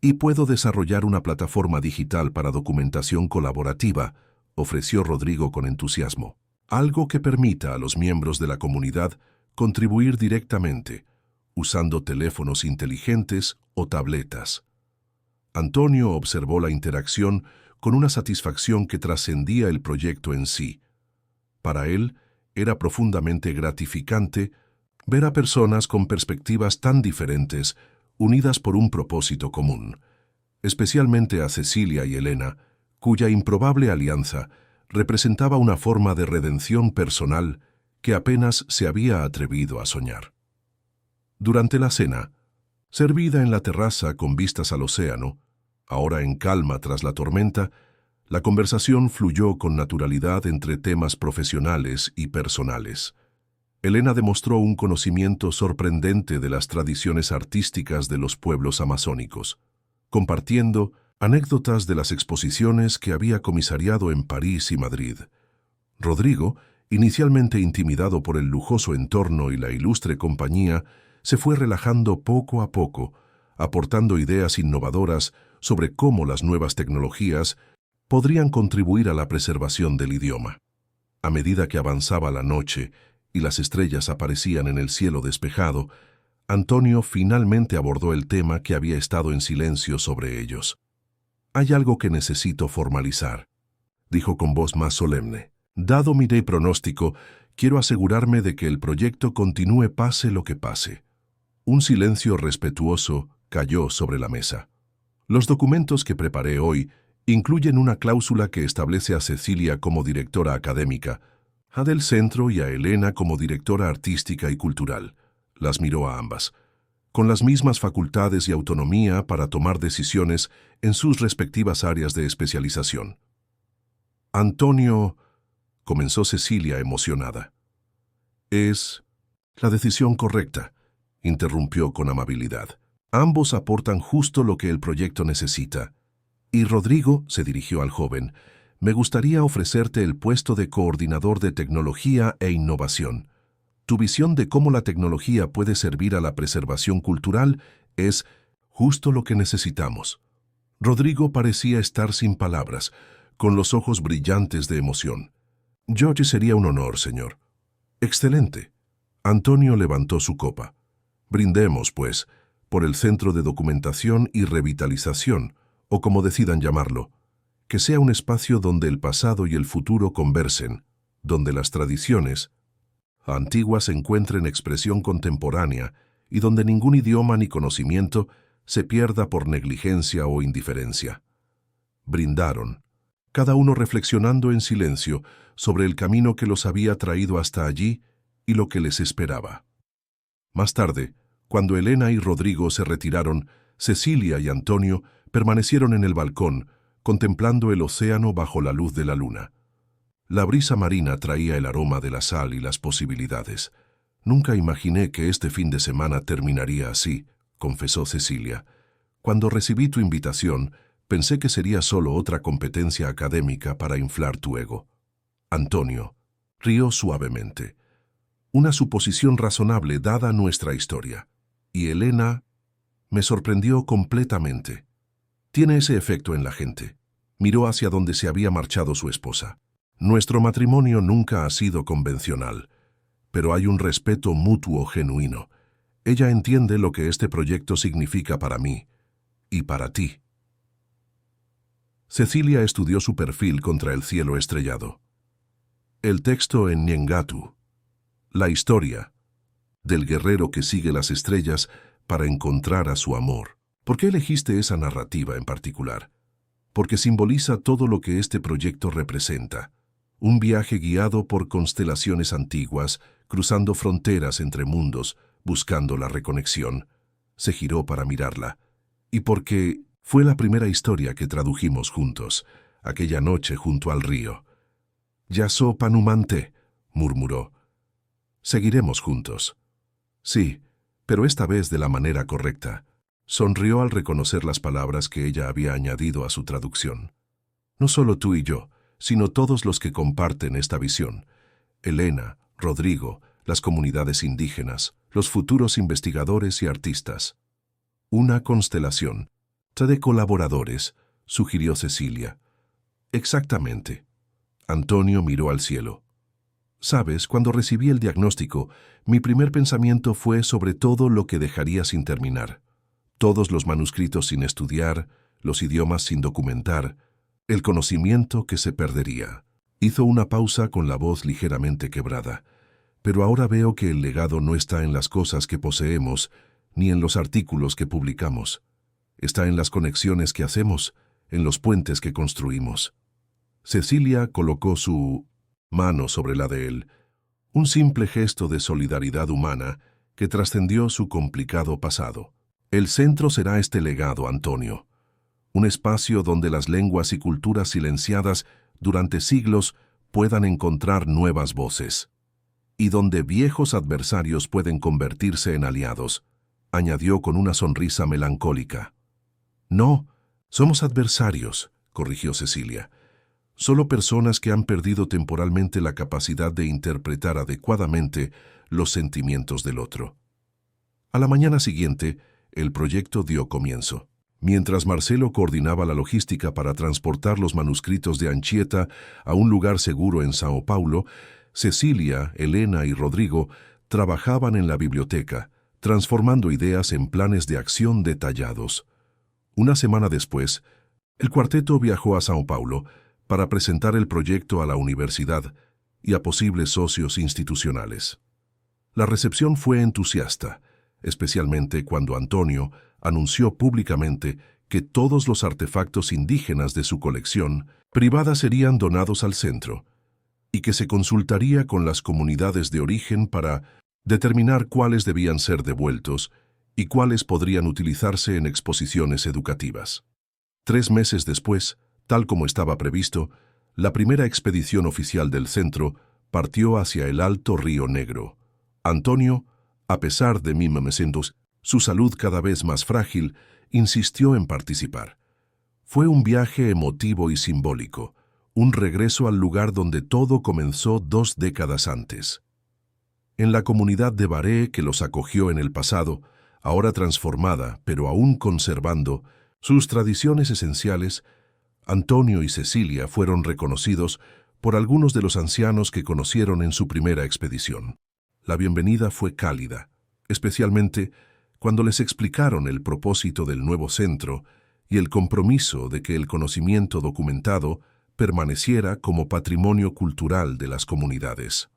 A: Y puedo desarrollar una plataforma digital para documentación colaborativa», ofreció Rodrigo con entusiasmo. «Algo que permita a los miembros de la comunidad contribuir directamente, usando teléfonos inteligentes o tabletas». Antonio observó la interacción con una satisfacción que trascendía el proyecto en sí. Para él, era profundamente gratificante ver a personas con perspectivas tan diferentes unidas por un propósito común, especialmente a Cecilia y Elena, cuya improbable alianza representaba una forma de redención personal que apenas se había atrevido a soñar. Durante la cena, servida en la terraza con vistas al océano, Ahora en calma tras la tormenta, la conversación fluyó con naturalidad entre temas profesionales y personales. Elena demostró un conocimiento sorprendente de las tradiciones artísticas de los pueblos amazónicos, compartiendo anécdotas de las exposiciones que había comisariado en París y Madrid. Rodrigo, inicialmente intimidado por el lujoso entorno y la ilustre compañía, se fue relajando poco a poco, aportando ideas innovadoras sobre cómo las nuevas tecnologías podrían contribuir a la preservación del idioma. A medida que avanzaba la noche y las estrellas aparecían en el cielo despejado, Antonio finalmente abordó el tema que había estado en silencio sobre ellos. «Hay algo que necesito formalizar», dijo con voz más solemne. «Dado mi pronóstico, quiero asegurarme de que el proyecto continúe pase lo que pase». Un silencio respetuoso cayó sobre la mesa. «Los documentos que preparé hoy incluyen una cláusula que establece a Cecilia como directora académica, a del centro y a Elena como directora artística y cultural». Las miró a ambas, con las mismas facultades y autonomía para tomar decisiones en sus respectivas áreas de especialización. «Antonio», comenzó Cecilia emocionada. «Es la decisión correcta», interrumpió con amabilidad. «Ambos aportan justo lo que el proyecto necesita. Y Rodrigo», se dirigió al joven, «me gustaría ofrecerte el puesto de coordinador de tecnología e innovación. Tu visión de cómo la tecnología puede servir a la preservación cultural es justo lo que necesitamos». Rodrigo parecía estar sin palabras, con los ojos brillantes de emoción. «George, sería un honor, señor». «Excelente». Antonio levantó su copa. «Brindemos, pues, por el Centro de Documentación y Revitalización, o como decidan llamarlo, que sea un espacio donde el pasado y el futuro conversen, donde las tradiciones antiguas encuentren expresión contemporánea y donde ningún idioma ni conocimiento se pierda por negligencia o indiferencia». Brindaron, cada uno reflexionando en silencio sobre el camino que los había traído hasta allí y lo que les esperaba. Más tarde, cuando Elena y Rodrigo se retiraron, Cecilia y Antonio permanecieron en el balcón, contemplando el océano bajo la luz de la luna. La brisa marina traía el aroma de la sal y las posibilidades. «Nunca imaginé que este fin de semana terminaría así», confesó Cecilia. «Cuando recibí tu invitación, pensé que sería solo otra competencia académica para inflar tu ego». Antonio rió suavemente. «Una suposición razonable dada nuestra historia. Y Elena me sorprendió completamente. Tiene ese efecto en la gente». Miró hacia donde se había marchado su esposa. «Nuestro matrimonio nunca ha sido convencional, pero hay un respeto mutuo genuino. Ella entiende lo que este proyecto significa para mí y para ti». Cecilia estudió su perfil contra el cielo estrellado. El texto en Ñengatu. La historia del guerrero que sigue las estrellas para encontrar a su amor. ¿Por qué elegiste esa narrativa en particular? Porque simboliza todo lo que este proyecto representa. Un viaje guiado por constelaciones antiguas, cruzando fronteras entre mundos, buscando la reconexión. Se giró para mirarla. Y porque fue la primera historia que tradujimos juntos, aquella noche junto al río. «Yaso Panumante», murmuró. «Seguiremos juntos». «Sí, pero esta vez de la manera correcta». Sonrió al reconocer las palabras que ella había añadido a su traducción. «No solo tú y yo, sino todos los que comparten esta visión. Elena, Rodrigo, las comunidades indígenas, los futuros investigadores y artistas. Una constelación de colaboradores», sugirió Cecilia. «Exactamente». Antonio miró al cielo. «Sabes, cuando recibí el diagnóstico, mi primer pensamiento fue sobre todo lo que dejaría sin terminar. Todos los manuscritos sin estudiar, los idiomas sin documentar, el conocimiento que se perdería». Hizo una pausa con la voz ligeramente quebrada. «Pero ahora veo que el legado no está en las cosas que poseemos, ni en los artículos que publicamos. Está en las conexiones que hacemos, en los puentes que construimos». Cecilia colocó su mano sobre la de él, un simple gesto de solidaridad humana que trascendió su complicado pasado. «El centro será este legado, Antonio. un espacio donde las lenguas y culturas silenciadas durante siglos puedan encontrar nuevas voces, y donde viejos adversarios pueden convertirse en aliados, añadió con una sonrisa melancólica. No, somos adversarios, corrigió Cecilia. Solo personas que han perdido temporalmente la capacidad de interpretar adecuadamente los sentimientos del otro. A la mañana siguiente, el proyecto dio comienzo. Mientras Marcelo coordinaba la logística para transportar los manuscritos de Anchieta a un lugar seguro en Sao Paulo, Cecilia, Elena y Rodrigo trabajaban en la biblioteca, transformando ideas en planes de acción detallados. Una semana después, el cuarteto viajó a Sao Paulo para presentar el proyecto a la universidad y a posibles socios institucionales. La recepción fue entusiasta, especialmente cuando Antonio anunció públicamente que todos los artefactos indígenas de su colección privada serían donados al centro y que se consultaría con las comunidades de origen para determinar cuáles debían ser devueltos y cuáles podrían utilizarse en exposiciones educativas. 3 meses después, tal como estaba previsto, la primera expedición oficial del centro partió hacia el Alto Río Negro. Antonio, a pesar de su salud cada vez más frágil, insistió en participar. Fue un viaje emotivo y simbólico, un regreso al lugar donde todo comenzó 2 décadas antes. En la comunidad de Baré que los acogió en el pasado, ahora transformada, pero aún conservando sus tradiciones esenciales, Antonio y Cecilia fueron reconocidos por algunos de los ancianos que conocieron en su primera expedición. La bienvenida fue cálida, especialmente cuando les explicaron el propósito del nuevo centro y el compromiso de que el conocimiento documentado permaneciera como patrimonio cultural de las comunidades.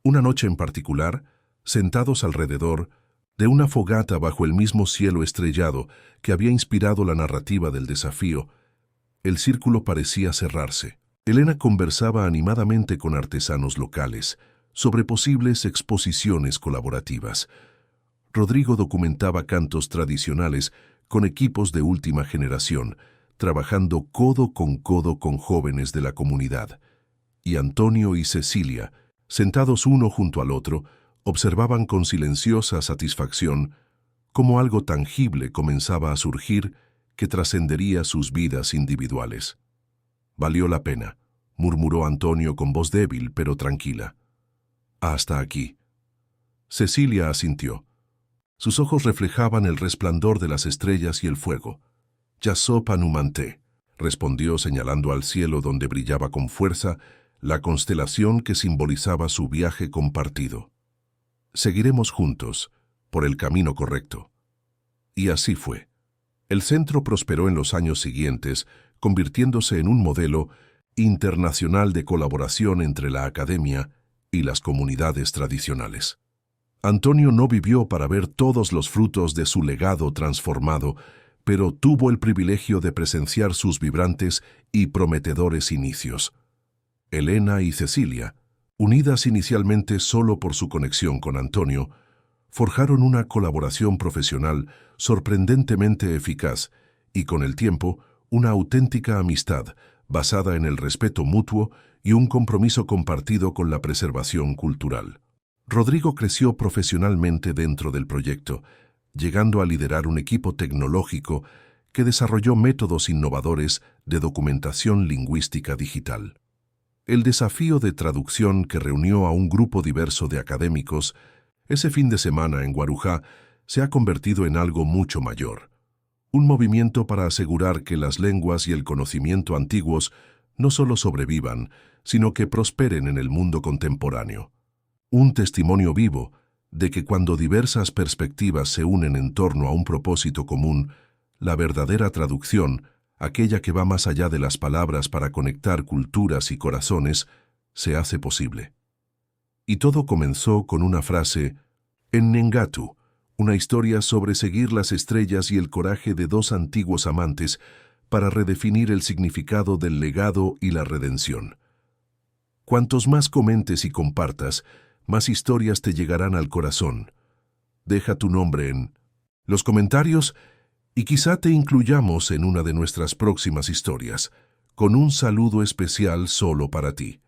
A: Una noche en particular, sentados alrededor de una fogata bajo el mismo cielo estrellado que había inspirado la narrativa del desafío, el círculo parecía cerrarse. Elena conversaba animadamente con artesanos locales sobre posibles exposiciones colaborativas. Rodrigo documentaba cantos tradicionales con equipos de última generación, trabajando codo con jóvenes de la comunidad. Y Antonio y Cecilia, sentados uno junto al otro, observaban con silenciosa satisfacción cómo algo tangible comenzaba a surgir que trascendería sus vidas individuales. «Valió la pena», murmuró Antonio con voz débil pero tranquila. «Hasta aquí». Cecilia asintió. Sus ojos reflejaban el resplandor de las estrellas y el fuego. «Yasopa Numante», respondió señalando al cielo donde brillaba con fuerza la constelación que simbolizaba su viaje compartido. «Seguiremos juntos, por el camino correcto». Y así fue. El centro prosperó en los años siguientes, convirtiéndose en un modelo internacional de colaboración entre la academia y las comunidades tradicionales. Antonio no vivió para ver todos los frutos de su legado transformado, pero tuvo el privilegio de presenciar sus vibrantes y prometedores inicios. Elena y Cecilia, unidas inicialmente solo por su conexión con Antonio, forjaron una colaboración profesional sorprendentemente eficaz y, con el tiempo, una auténtica amistad basada en el respeto mutuo y un compromiso compartido con la preservación cultural. Rodrigo creció profesionalmente dentro del proyecto, llegando a liderar un equipo tecnológico que desarrolló métodos innovadores de documentación lingüística digital. El desafío de traducción que reunió a un grupo diverso de académicos ese fin de semana en Guarujá se ha convertido en algo mucho mayor. Un movimiento para asegurar que las lenguas y el conocimiento antiguos no solo sobrevivan, sino que prosperen en el mundo contemporáneo. Un testimonio vivo de que cuando diversas perspectivas se unen en torno a un propósito común, la verdadera traducción, aquella que va más allá de las palabras para conectar culturas y corazones, se hace posible. Y todo comenzó con una frase en Nengatu, una historia sobre seguir las estrellas y el coraje de 2 antiguos amantes para redefinir el significado del legado y la redención. Cuantos más comentes y compartas, más historias te llegarán al corazón. Deja tu nombre en los comentarios Y quizá te incluyamos en una de nuestras próximas historias, con un saludo especial solo para ti.